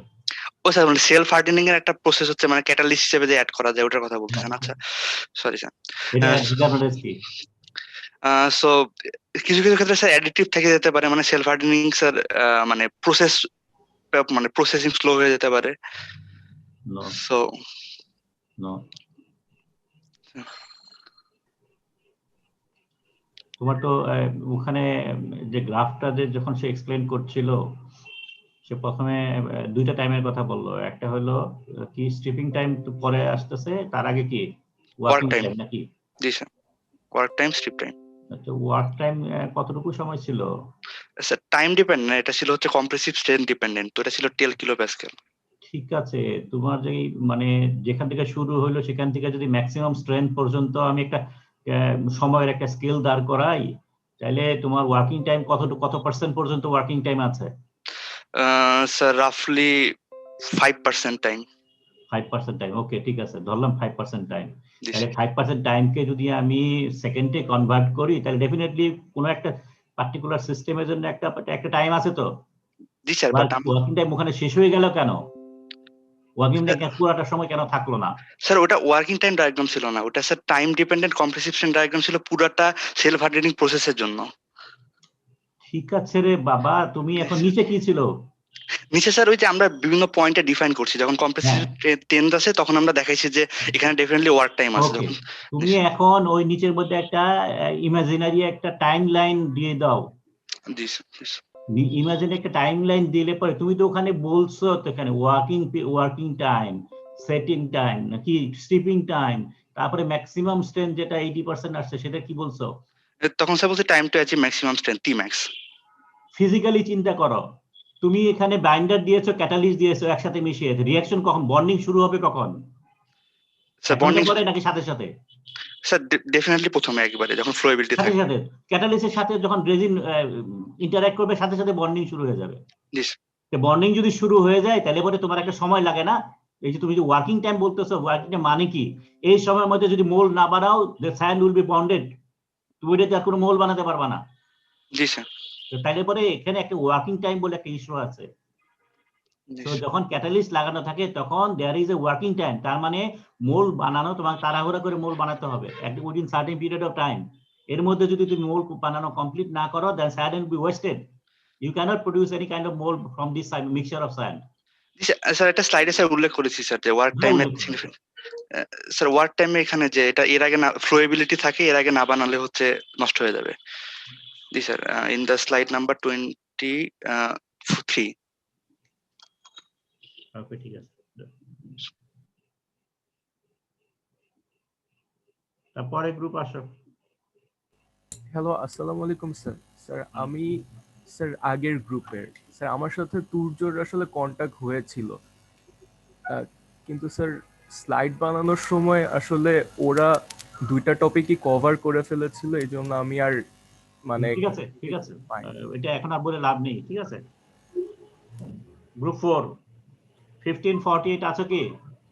ও স্যার মানে সেলফ হার্ডেনিং এর একটা প্রসেস হচ্ছে, মানে ক্যাটালিস্ট হিসেবে যে অ্যাড করা যায় ওটার কথা বলতেছেন। আচ্ছা সরি স্যার। এটা ডিসঅ্যাডভান্টেজ কি? সো কিছু কিছু ক্ষেত্রে স্যার অ্যাডিটিভ থেকে যেতে পারে, মানে সেলফ হার্ডেনিং স্যার মানে প্রসেসিং স্লো হয়ে যেতে পারে। সো তোমার তো ওখানে যে গ্রাফটা যে যখন সে এক্সপ্লেইন করছিল সে প্রথমে দুইটা টাইমের কথা বললো। একটা হলো কি স্ট্রিপিং টাইম পরে আসতেছে, তার আগে কি ওয়ার্কিং টাইম নাকি? জি sir, work time, strip time. আচ্ছা, ওয়ার্ক টাইম কতটুকু সময় ছিল? স্যার টাইম ডিপেন্ডেন্ট না, এটা ছিল হচ্ছে কম্প্রেসিভ স্ট্রেন্থ ডিপেন্ডেন্ট। তো এটা ছিল 10 কিলোপ্যাসকেল। ঠিক আছে, তোমার যে মানে যেখান থেকে শুরু হলো সেখান থেকে যদি ম্যাক্সিমাম স্ট্রেংথ পর্যন্ত আমি একটা সময়ের একটা স্কেল দাঁড় করাই, তাহলে তোমার ওয়ার্কিং টাইম কত পার্সেন্ট পর্যন্ত ওয়ার্কিং টাইম আছে? স্যার রাফলি 5% টাইম। 5% টাইম, ওকে ঠিক আছে, ধরলাম 5% টাইম। তাহলে 5% টাইমকে যদি আমি সেকেন্ডে কনভার্ট করি তাহলে ডেফিনেটলি কোনো একটা পার্টিকুলার সিস্টেমের জন্য একটা টাইম আছে তো। জি স্যার, বাট ওয়ার্কিং টাইম ওখানে শেষ হয়ে গেল কেন? ওয়ার্কিং টাইম পুরোটা সময় কেন থাকলো না? স্যার ওটা ওয়ার্কিং টাইম ডায়াগ্রাম ছিল না, ওটা sir time dependent compressive strength diagram ছিল পুরোটা সেলফ হার্ডেনিং প্রসেসের জন্য। ঠিক আছে রে বাবা, তুমি এখন নিচে কি ছিল? নিচে স্যার ওই যে আমরা বিভিন্ন পয়েন্টে ডিফাইন করছি, যখন কম্প্রেসিভ টেন্স আছে তখন আমরা দেখাইছি যে এখানে ডেফিনেটলি ওয়ার্ক টাইম আছে। তুমি এখন ওই নিচের মধ্যে একটা ইমাজিনারি একটা টাইম লাইন দিয়ে দাও। জি স্যার, ইমাজিনারি একটা টাইম লাইন দিলে পরে তুমি তো ওখানে বলছো তো এখানে ওয়ার্কিং টাইম, সেটিং টাইম নাকি স্ট্রিপিং টাইম, তারপরে ম্যাক্সিমাম স্ট্রেন্থ যেটা 80% আসছে সেটা কি বলছো? তখন স্যার বলছে time to achieve maximum strength T max. Physically চিন্তা করো, তুমি এখানে বাইন্ডার দিয়েছো, ক্যাটালিস্ট দিয়েছো, একসাথে মিশিয়ে রিঅ্যাকশন কখন, বন্ডিং শুরু হবে কখন? স্যার বন্ডিং করে নাকি সাথে সাথে? স্যার ডেফিনেটলি প্রথমে একবারে যখন ফ্লোয়েবিলিটি থাকে সাথে ক্যাটালিস্টের সাথে যখন রেজিন ইন্টারঅ্যাক্ট করবে সাথে সাথে বন্ডিং শুরু হয়ে যাবে। জি তো বন্ডিং যদি শুরু হয়ে যায় তাহলে পরে তোমার একটা সময় লাগে না? এই যে তুমি যে ওয়ার্কিং টাইম বলতেছো, ওয়ার্কিং টাইম মানে কি? এই সময়ের মধ্যে যদি মোল্ড না বাড়াও, the sand will be bonded তুমি ওইটাতে আর কোনো মোল বানাতে পারবা না। জি স্যার। তো তাইলে পরে এখানে একটা ওয়ার্কিং টাইম বলে একটা ইস্যু আছে। জি তো স্যার। যখন ক্যাটালিস্ট লাগানো থাকে তখন there is a working time, তার মানে মোল বানানো তোমাকে তাড়াহুড়া করে মোল বানাতে হবে within certain period of time. এর মধ্যে যদি তুমি মোল বানানো কমপ্লিট না করো, then sand will be wasted. You can't produce any kind of mould from this mixture of sand. জি স্যার, একটা স্লাইডে স্যার উল্লেখ করেছি স্যার যে ওয়ার্ক টাইমের স্যার ওয়ার্ক টাইমে এখানে যে এটা এর আগে না ফ্লোয়েবিলিটি থাকে, এর আগে না বানালে হচ্ছে নষ্ট হয়ে যাবে। জি sir, in the slide number 23। Okay, ঠিক আছে। তারপরে গ্রুপ আসো। হ্যালো, আসসালামু আলাইকুম স্যার। স্যার আমি স্যার আগের গ্রুপের স্যার, আমার সাথে তুর্যর আসলে কন্টাক্ট হয়েছিল, কিন্তু স্যার স্লাইড বানানোর সময় আসলে ওরা দুইটা টপিকই কভার করে ফেলেছিল, এই জন্য আমি আর মানে ঠিক আছে, ঠিক আছে, এটা এখন আর বলে লাভ নেই। ঠিক আছে, গ্রুপ 4 1548 আছো কি?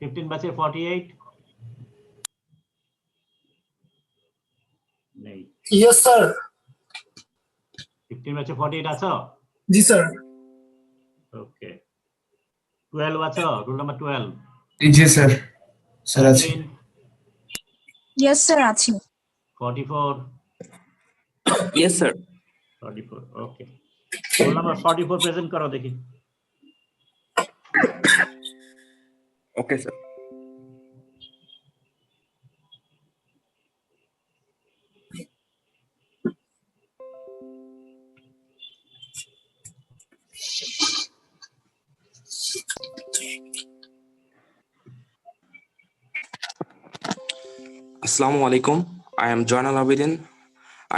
15 ব্যাচে 48 নেই। Yes, sir. 15 ব্যাচে 48 আছো? জি স্যার। ওকে। 12 আছো? Roll number 12? জি স্যার। স্যার আছি। Yes, sir, আছি। 44? Yes, sir. 44, ওকে। রোল নাম্বার 44 প্রেজেন্ট করো দেখি। Okay, sir. Assalamu alaikum. I am Joanal Abidin.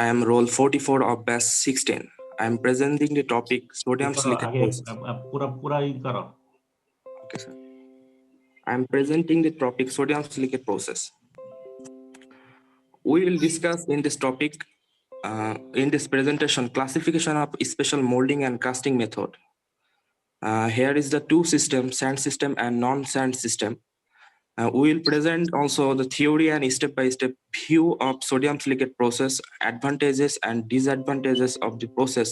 I am role 44 of batch 16. I am presenting the topic sodium silicate process. পুরা করো। Okay, sir. I am presenting the topic sodium silicate process. We will discuss in this topic, in this presentation, classification of special molding and casting method. Here is the two systems, sand system and non-sand system. We will present also the theory and step-by-step view of sodium silicate process, advantages and disadvantages of the process,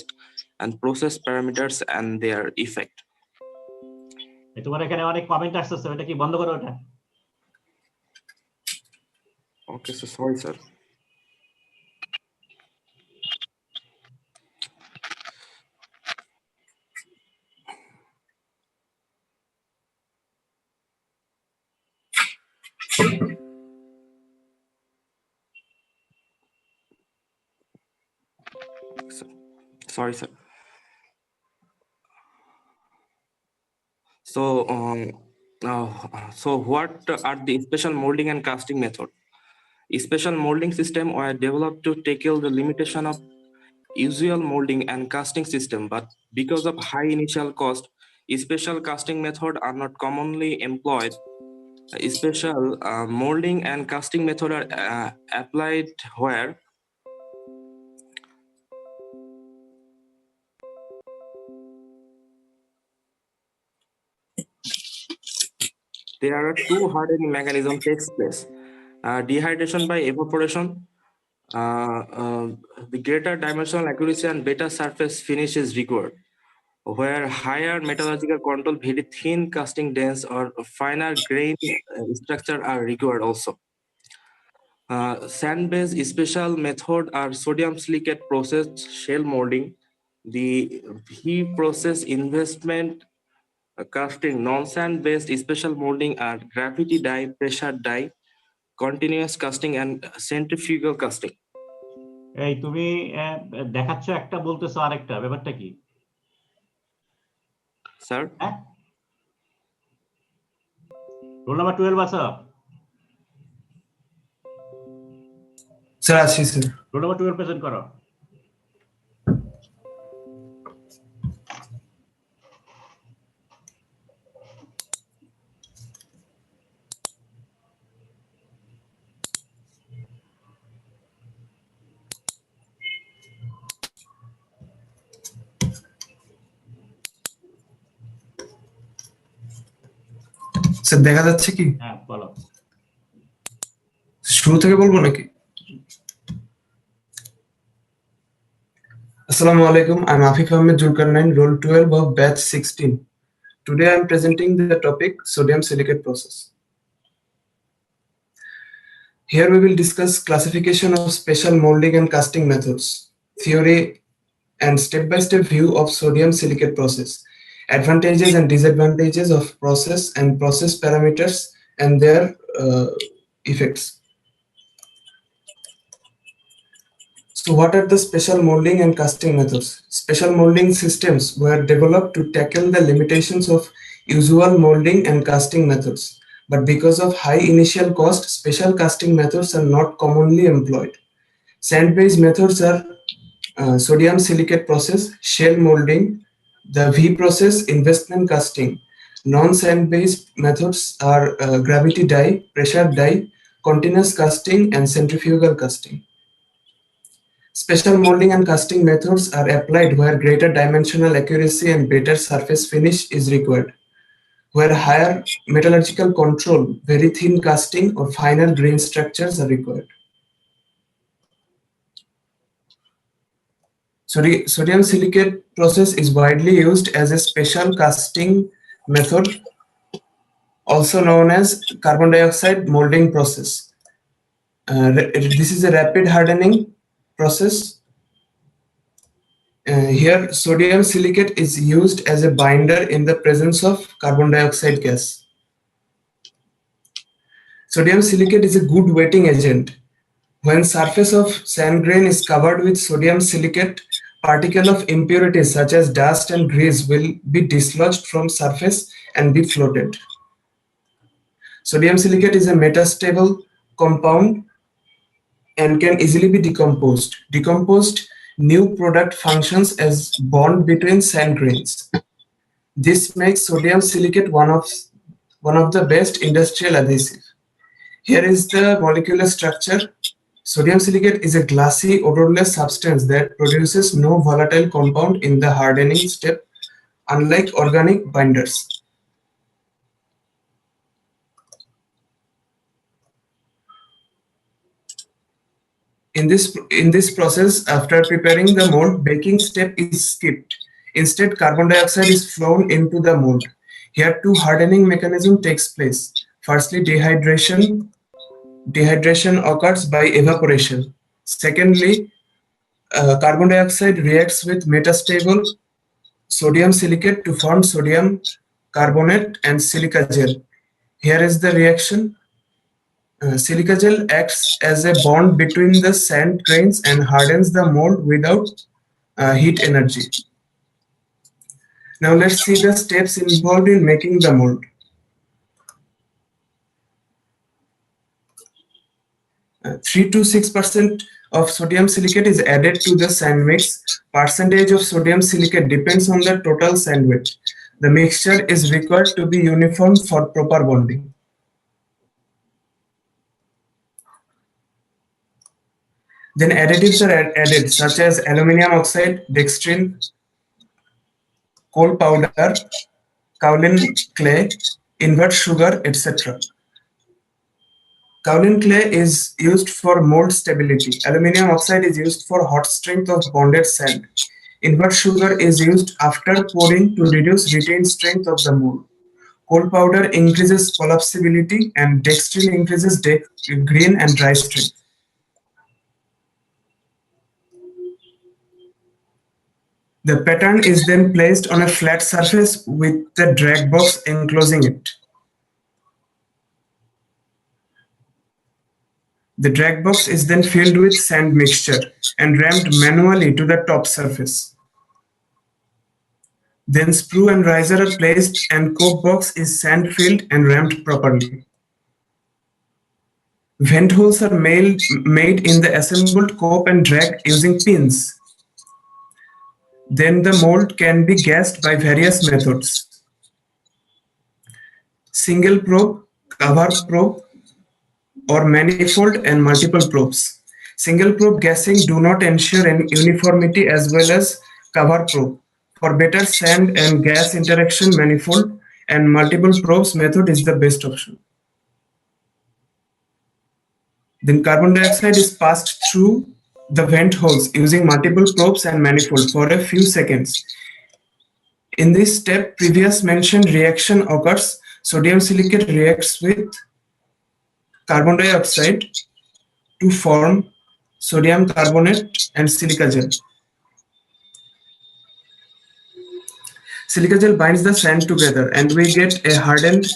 and process parameters and their effect. তোমার এখানে অনেক comment আসছে, এটা কি বন্ধ করো ওটা? Okay, so sorry, sir. Sorry, sir. So, what are the special molding and casting method? Special molding system were developed to tackle the limitation of usual molding and casting system, but because of high initial cost, special casting method are not commonly employed. Special molding and casting method are applied where there are two hardening mechanisms takes place. Dehydration by evaporation, the greater dimensional accuracy and better surface finish is required, where higher metallurgical control, very thin casting dense or finer grain structure are required also. Sand-based special method are sodium silicate process, shell molding, the V process investment casting. Non-sand based special molding are gravity die, pressure die, continuous casting and centrifugal casting. এই তুমি দেখাচ্ছ একটা, বলতেছো আরেকটা, ব্যাপারটা কি sir? Roll number 12 আছে? Sir আছি স্যার। রোল নাম্বার 12 প্রেজেন্ট করো। স্যার দেখা যাচ্ছে কি? হ্যাঁ, বলো। শুরু থেকে বলবো নাকি? Assalamu alaikum. I'm Afif Ahmed Julkarnain, roll 12 of batch 16. Today I'm presenting the topic sodium silicate process. Here we will discuss classification of special molding and casting methods, theory and step-by-step view of sodium silicate process, advantages and disadvantages of process and process parameters and their effects. So what are the special molding and casting methods? Special molding systems were developed to tackle the limitations of usual molding and casting methods. But because of high initial cost, special casting methods are not commonly employed. Sand-based methods are sodium silicate process, shell molding, the V process, investment casting. Non-sand-based methods are gravity die, pressure die, continuous casting, and centrifugal casting. Special molding and casting methods are applied where greater dimensional accuracy and better surface finish is required, where higher metallurgical control, very thin casting, or finer grain structures are required. Sodium silicate process is widely used as a special casting method, also known as carbon dioxide molding process. This is a rapid hardening process. Here sodium silicate is used as a binder in the presence of carbon dioxide gas. Sodium silicate is a good wetting agent. When surface of sand grain is covered with sodium silicate, particles of impurities such as dust and grease will be dislodged from surface and be floated. Sodium silicate is a metastable compound and can easily be decomposed. Decomposed new product functions as bond between sand grains. This makes sodium silicate one of the best industrial adhesive. Here is the molecular structure. Sodium silicate is a glassy, odorless substance that produces no volatile compound in the hardening step, unlike organic binders. In this process, after preparing the mold, baking step is skipped. Instead, carbon dioxide is flown into the mold. Here, two hardening mechanism takes place. Firstly, dehydration occurs by evaporation. Secondly, carbon dioxide reacts with metastable sodium silicate to form sodium carbonate and silica gel. Here is the reaction. Silica gel acts as a bond between the sand grains and hardens the mold without heat energy. Now let's see the steps involved in making the mold. 3 to 6% of sodium silicate is added to the sand mix. Percentage of sodium silicate depends on the total sand weight. The mixture is required to be uniform for proper bonding. Then additives are added such as aluminum oxide, dextrin, coal powder, kaolin clay, invert sugar, etc. Kaolin clay is used for mold stability. Aluminum oxide is used for hot strength of bonded sand. Invert sugar is used after pouring to reduce retained strength of the mold. Coal powder increases collapsibility and dextrin increases grain and dry strength. The pattern is then placed on a flat surface with the drag box enclosing it. The drag box is then filled with sand mixture and ramped manually to the top surface. Then sprue and riser are placed and cope box is sand filled and ramped properly. Vent holes are made in the assembled cope and drag using pins. Then the mold can be gassed by various methods. Single probe, cover probe, or manifold and multiple probes. Single probe gassing do not ensure an uniformity as well as cover probe. For better sand and gas interaction, manifold and multiple probes method is the best option. Then carbon dioxide is passed through the vent holes using multiple probes and manifold for a few seconds. In this step, previous mentioned reaction occurs. Sodium silicate reacts with carbon dioxide to form sodium carbonate and silica gel. Silica gel binds the sand together and we get a hardened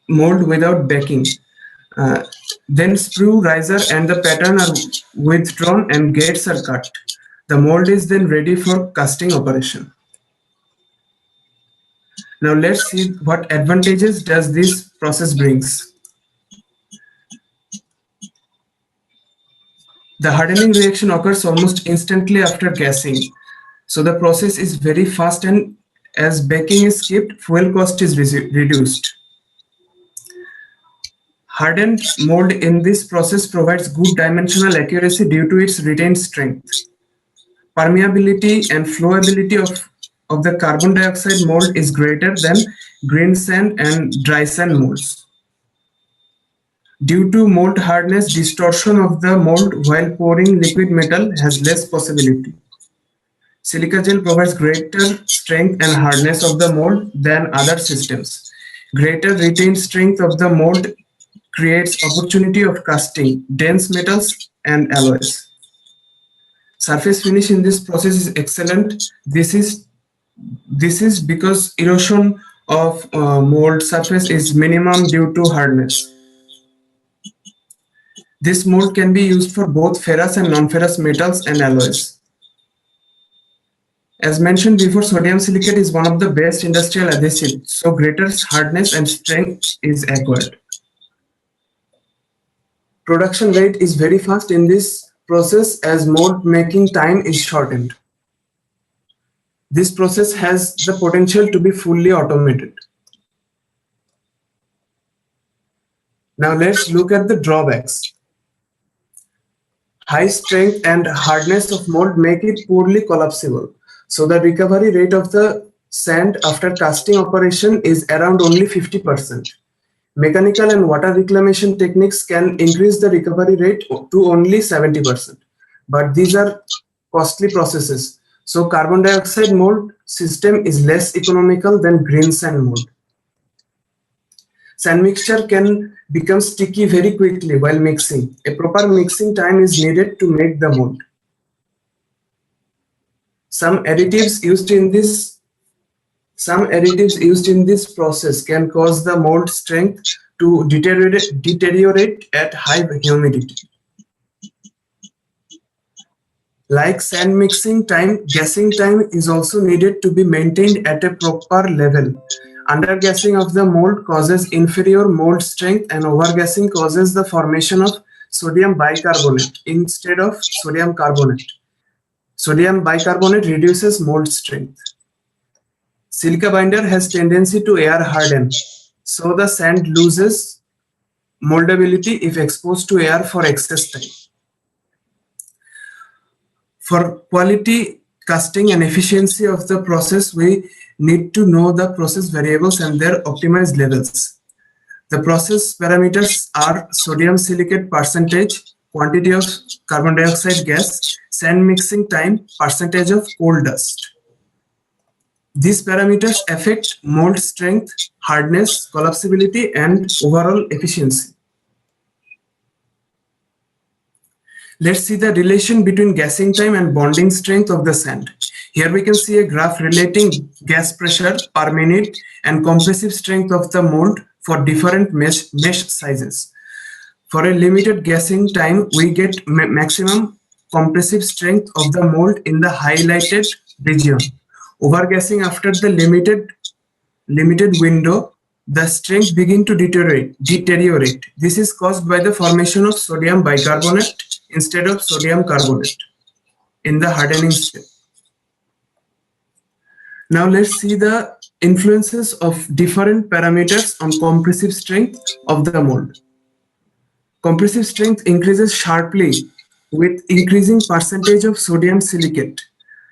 mold without baking. Then sprue riser and the pattern are withdrawn and gates are cut. The mold is then ready for casting operation. Now let's see what advantages does this process brings. The hardening reaction occurs almost instantly after gassing. So the process is very fast, and as baking is skipped, fuel cost is reduced. Hardened mold in this process provides good dimensional accuracy due to its retained strength. Permeability and flowability of the carbon dioxide mold is greater than green sand and dry sand molds. Due to mold hardness, distortion of the mold while pouring liquid metal has less possibility. Silica gel provides greater strength and hardness of the mold than other systems. Greater retained strength of the mold creates opportunity of casting dense metals and alloys. Surface finish in this process is excellent. This is because erosion of mold surface is minimum due to hardness. This mold can be used for both ferrous and non-ferrous metals and alloys. As mentioned before, sodium silicate is one of the best industrial adhesives, so greater hardness and strength is acquired. Production rate is very fast in this process as mold making time is shortened. This process has the potential to be fully automated. Now let's look at the drawbacks. High strength and hardness of mold make it poorly collapsible. So the recovery rate of the sand after casting operation is around only 50%. Mechanical and water reclamation techniques can increase the recovery rate to only 70%. But these are costly processes. So carbon dioxide mold system is less economical than green sand mold. Sand mixture can become sticky very quickly while mixing. A proper mixing time is needed to make the mold. Some additives used in this process can cause the mold strength to deteriorate at high humidity. Like sand mixing time, gassing time is also needed to be maintained at a proper level. Undergassing of the mold causes inferior mold strength, and overgassing causes the formation of sodium bicarbonate instead of sodium carbonate. Sodium bicarbonate reduces mold strength. Silica binder has tendency to air harden, so the sand loses moldability if exposed to air for excess time. For quality casting and efficiency of the process, we need to know the process variables and their optimized levels. The process parameters are sodium silicate percentage, quantity of carbon dioxide gas, sand mixing time, percentage of coal dust. These parameters affect mold strength, hardness, collapsibility, and overall efficiency. Let's see the relation between gassing time and bonding strength of the sand. Here we can see a graph relating gas pressure per minute and compressive strength of the mold for different mesh sizes. For a limited gassing time, we get maximum compressive strength of the mold in the highlighted region. Overgassing after the limited window, the strength begins to deteriorate. This is caused by the formation of sodium bicarbonate instead of sodium carbonate in the hardening step. Now let's see the influences of different parameters on compressive strength of the mold. Compressive strength increases sharply with increasing percentage of sodium silicate.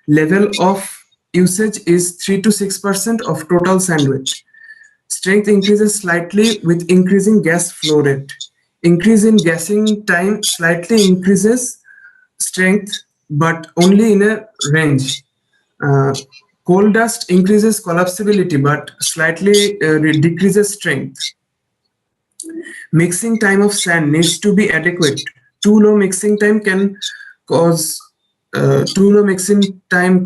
Level of usage is 3 to 6% of total sand weight. Strength increases slightly with increasing gas flow rate. Increase in gassing time slightly increases strength, but only in a range. Coal dust increases collapsibility, but slightly decreases strength. Mixing time of sand needs to be adequate. Too low mixing time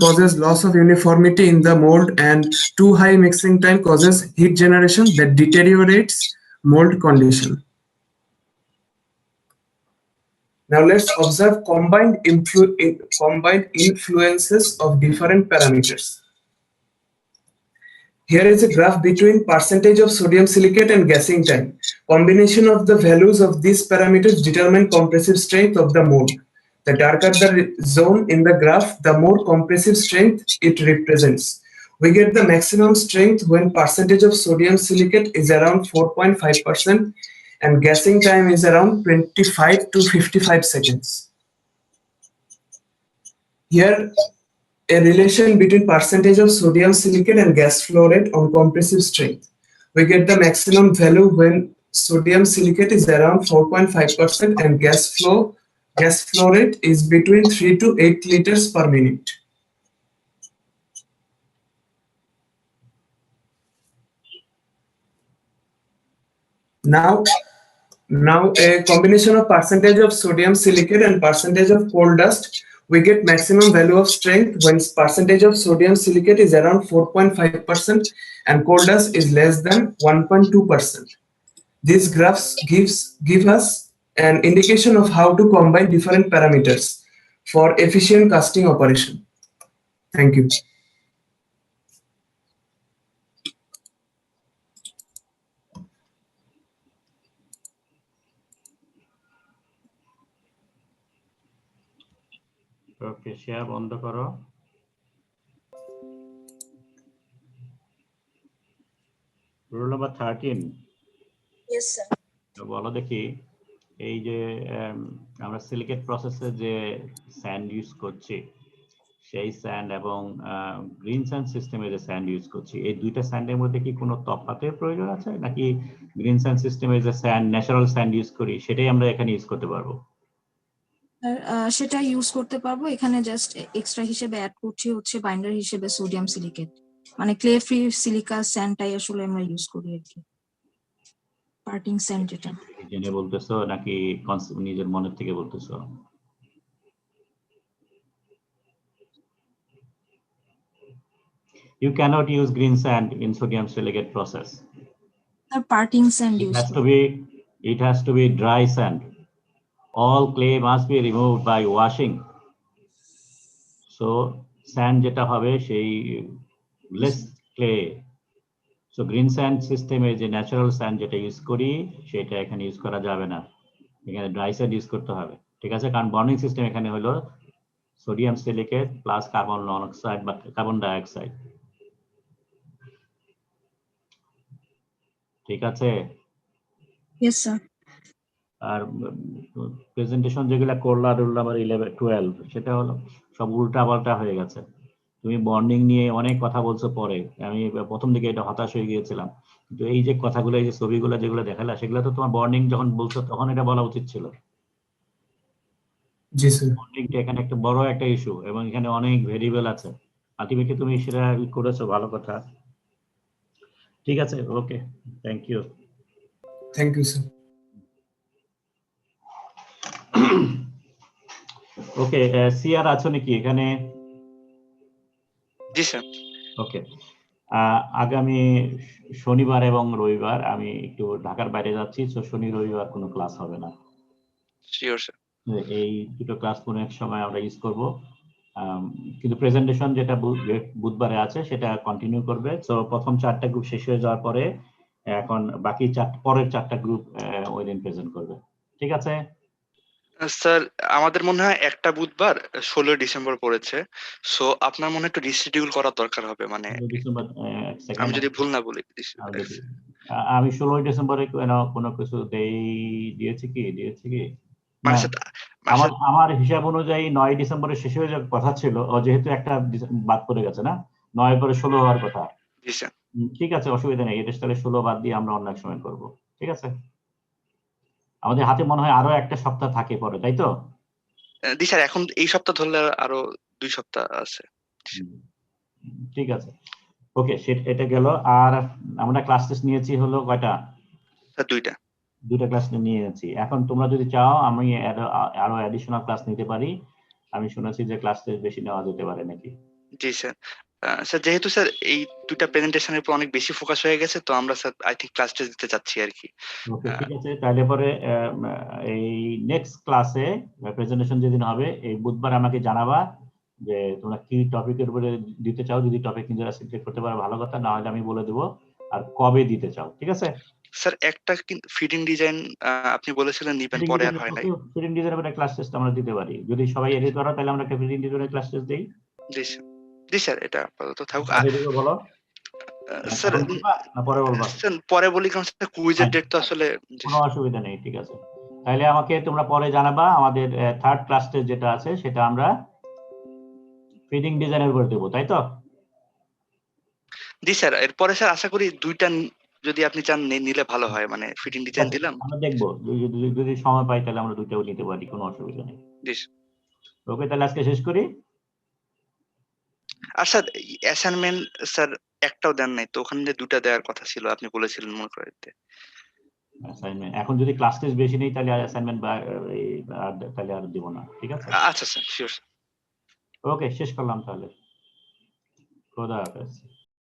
causes loss of uniformity in the mold, and too high mixing time causes heat generation that deteriorates mold condition. Now let's observe combined influences of different parameters. Here is a graph between percentage of sodium silicate and gassing time. Combination of the values of these parameters determine compressive strength of the mold. The darker the zone in the graph, the more compressive strength it represents. We get the maximum strength when percentage of sodium silicate is around 4.5% and gassing time is around 25 to 55 seconds. Here, a relation between percentage of sodium silicate and gas flow rate on compressive strength. We get the maximum value when sodium silicate is around 4.5% and gas flow rate is between 3 to 8 liters per minute. Now a combination of percentage of sodium silicate and percentage of coal dust, we get maximum value of strength when percentage of sodium silicate is around 4.5% and coal dust is less than 1.2%. These graphs give us an indication of how to combine different parameters for efficient casting operation. Thank you. Okay, share বন্ধ করো। Rule number 13। Yes, sir. বলো দেখি, এই যে আমরা silicate প্রসেসে যে sand use করছি, সেই স্যান্ড এবং গ্রিন স্যান্ড সিস্টেমে যে স্যান্ড ইউজ করছি, এই দুইটা স্যান্ডের মধ্যে কি কোনো তফাতের প্রয়োজন আছে, নাকি গ্রিন স্যান্ড সিস্টেমে যে স্যান্ড ন্যাচারাল স্যান্ড ইউজ করি সেটাই আমরা এখানে ইউজ করতে পারবো? সেটা ইউজ করতে পারবো। এখানে জাস্ট এক্সট্রা হিসেবে অ্যাড করছি হচ্ছে বাইন্ডার হিসেবে সোডিয়াম সিলিকেট, মানে ক্লে ফ্রি সিলিকা স্যান্ডটাই আসলে আমরা ইউজ করি আর কি, পার্টিং স্যান্ড যেটা। জেনে বলতেছো নাকি নিজের মনের থেকে বলতেছো? You cannot use green sand in sodium silicate process. Parting sand it has to be dry sand. All clay must be removed by washing. So sand jeta hobe shei less clay. So green sand system e je natural sand jeta use kori সেটা এখানে use করা যাবে না, এখানে dry sand use করতে হবে। ঠিক আছে, কারণ বর্নিং সিস্টেম এখানে হলো sodium silicate plus carbon monoxide বা কার্বন ডাই অক্সাইড। ঠিক আছে? Yes, sir. আর প্রেজেন্টেশন যেগুলা করলা রুল নাম্বার 12 সেটা হলো সব উল্টা পাল্টা হয়ে গেছে। তুমি বন্ডিং নিয়ে অনেক কথা বলছো, পরে আমি প্রথম দিকে এটা হতাশ হয়ে গিয়েছিলাম, কিন্তু এই যে কথাগুলো, এই যে ছবিগুলো যেগুলো দেখালা, সেগুলো তো তোমার বন্ডিং যখন বলছো তখন এটা বলা উচিত ছিল। জি স্যার। বন্ডিংটা এখানে একটা বড় একটা ইস্যু এবং এখানে অনেক ভেরিয়েবল আছে। আলটিমেটলি তুমি সেটা করেছো, ভালো কথা। ঠিক আছে, okay, thank you. Thank you sir. Okay, CR আছো নাকি এখানে? জি স্যার। ওকে, আগামী শনিবার এবং রবিবার আমি একটু ঢাকার বাইরে যাচ্ছি, তো শনি রবিবার কোনো ক্লাস হবে না। Sure sir. এই দুটো ক্লাস কোনো এক সময় আমরা ইউজ করব, কিন্তু প্রেজেন্টেশন যেটা বুধবারে আছে সেটা কন্টিনিউ করবে। তো প্রথম 4টা গ্রুপ শেষ হয়ে যাওয়ার পরে এখন বাকি পরের 4টা গ্রুপ ওই দিন প্রেজেন্ট করবে। ঠিক আছে স্যার? আমাদের মনে হয় একটা বুধবার 16 ডিসেম্বর পড়েছে, সো আপনার মনে হয় একটু রিশিডিউল করার দরকার হবে, মানে ডিসেম্বর। আমি যদি ভুল না বলি। আমি 16 ডিসেম্বরে কোনো কিছু দিয়েছি কি? আমার হিসাব অনুযায়ী 9 ডিসেম্বরে শেষ হয়ে যাওয়ার কথা ছিল, যেহেতু একটা বাদ পড়ে গেছে না, 9 পরে 16 হওয়ার কথা। ঠিক আছে, অসুবিধা নেই, এটা তাহলে 16 বাদ দিয়ে আমরা অন্য এক সময় করবো। ঠিক আছে, আমাদের হাতে মনে হয় আরো একটা সপ্তাহ থাকে পরে, তাই তো? জি স্যার, এখন এই সপ্তাহ ধরলে আরো 2 সপ্তাহ আছে। ঠিক আছে, ওকে, এটা গেল। আর আমরা ক্লাস টেস্ট নিয়েছি হলো কয়টা? স্যার 2টা ক্লাস নিয়েছি। এখন তোমরা যদি চাও আমি আরো অ্যাডিশনাল ক্লাস নিতে পারি। আমি শুনেছি যে ক্লাস টেস্ট বেশি নেওয়া যেতে পারে নাকি? জি স্যার। স্যার যেহেতু স্যার এই 2টা প্রেজেন্টেশনের উপর অনেক বেশি ফোকাস হয়ে গেছে, তো আমরা sir I think class test দিতে চাচ্ছি আর কি। ওকে, ঠিক আছে, তাহলে পরে এই নেক্সট ক্লাসে প্রেজেন্টেশন যেদিন হবে এই বুধবার আমাকে জানাবা যে তোমরা কি টপিকের উপরে দিতে চাও। যদি টপিক নিজেরা সিলেক্ট করতে পারো ভালো কথা, না হলে আমি বলে দেবো। আর কবে দিতে চাও, ঠিক আছে? স্যার একটা ফিটিং ডিজাইন আপনি বলেছিলেন নিবেন, পরে আর হয় নাই। ফিটিং ডিজাইনের উপরে ক্লাস টেস্ট আমরা দিতে পারি, যদি সবাই এগ্রি করো তাহলে আমরা ফিটিং ডিজাইনের ক্লাস টেস্ট দেই। জি স্যার, এটা আপাতত থাকুক। বলো স্যার না পরে বলবা? স্যার পরে বলি, কারণ স্যার কুইজের ডেট তো আসলে। কোনো অসুবিধা নেই, ঠিক আছে। তাহলে আমাকে তোমরা পরে জানাবা। আমাদের থার্ড ক্লাস টেস্ট যেটা আছে সেটা আমরা ফিটিং ডিজাইনের উপর দেবো, তাই তো? জি স্যার, এরপরে স্যার আশা করি 2টা যদি আপনি চান নিলে ভালো হয়, মানে ফিটিং ডিজাইন দিলাম। আমরা দেখবো যদি সময় পাই তাহলে আমরা 2টাও নিতে পারি, কোনো অসুবিধা নেই। জি ওকে, তাহলে আজকে শেষ করি। আর স্যার অ্যাসাইনমেন্ট স্যার একটাও দেন নাই তো, ওখানে 2টা দেওয়ার কথা ছিল, আপনি বলেছিলেন মনে করে দিতে। অ্যাসাইনমেন্ট এখন যদি ক্লাস টেস্ট বেশি নেই তাহলে অ্যাসাইনমেন্ট তাহলে আর দিব না, ঠিক আছে? আচ্ছা স্যার, শিওর। ওকে, শেষ করলাম তাহলে। খোদা হাফেজ।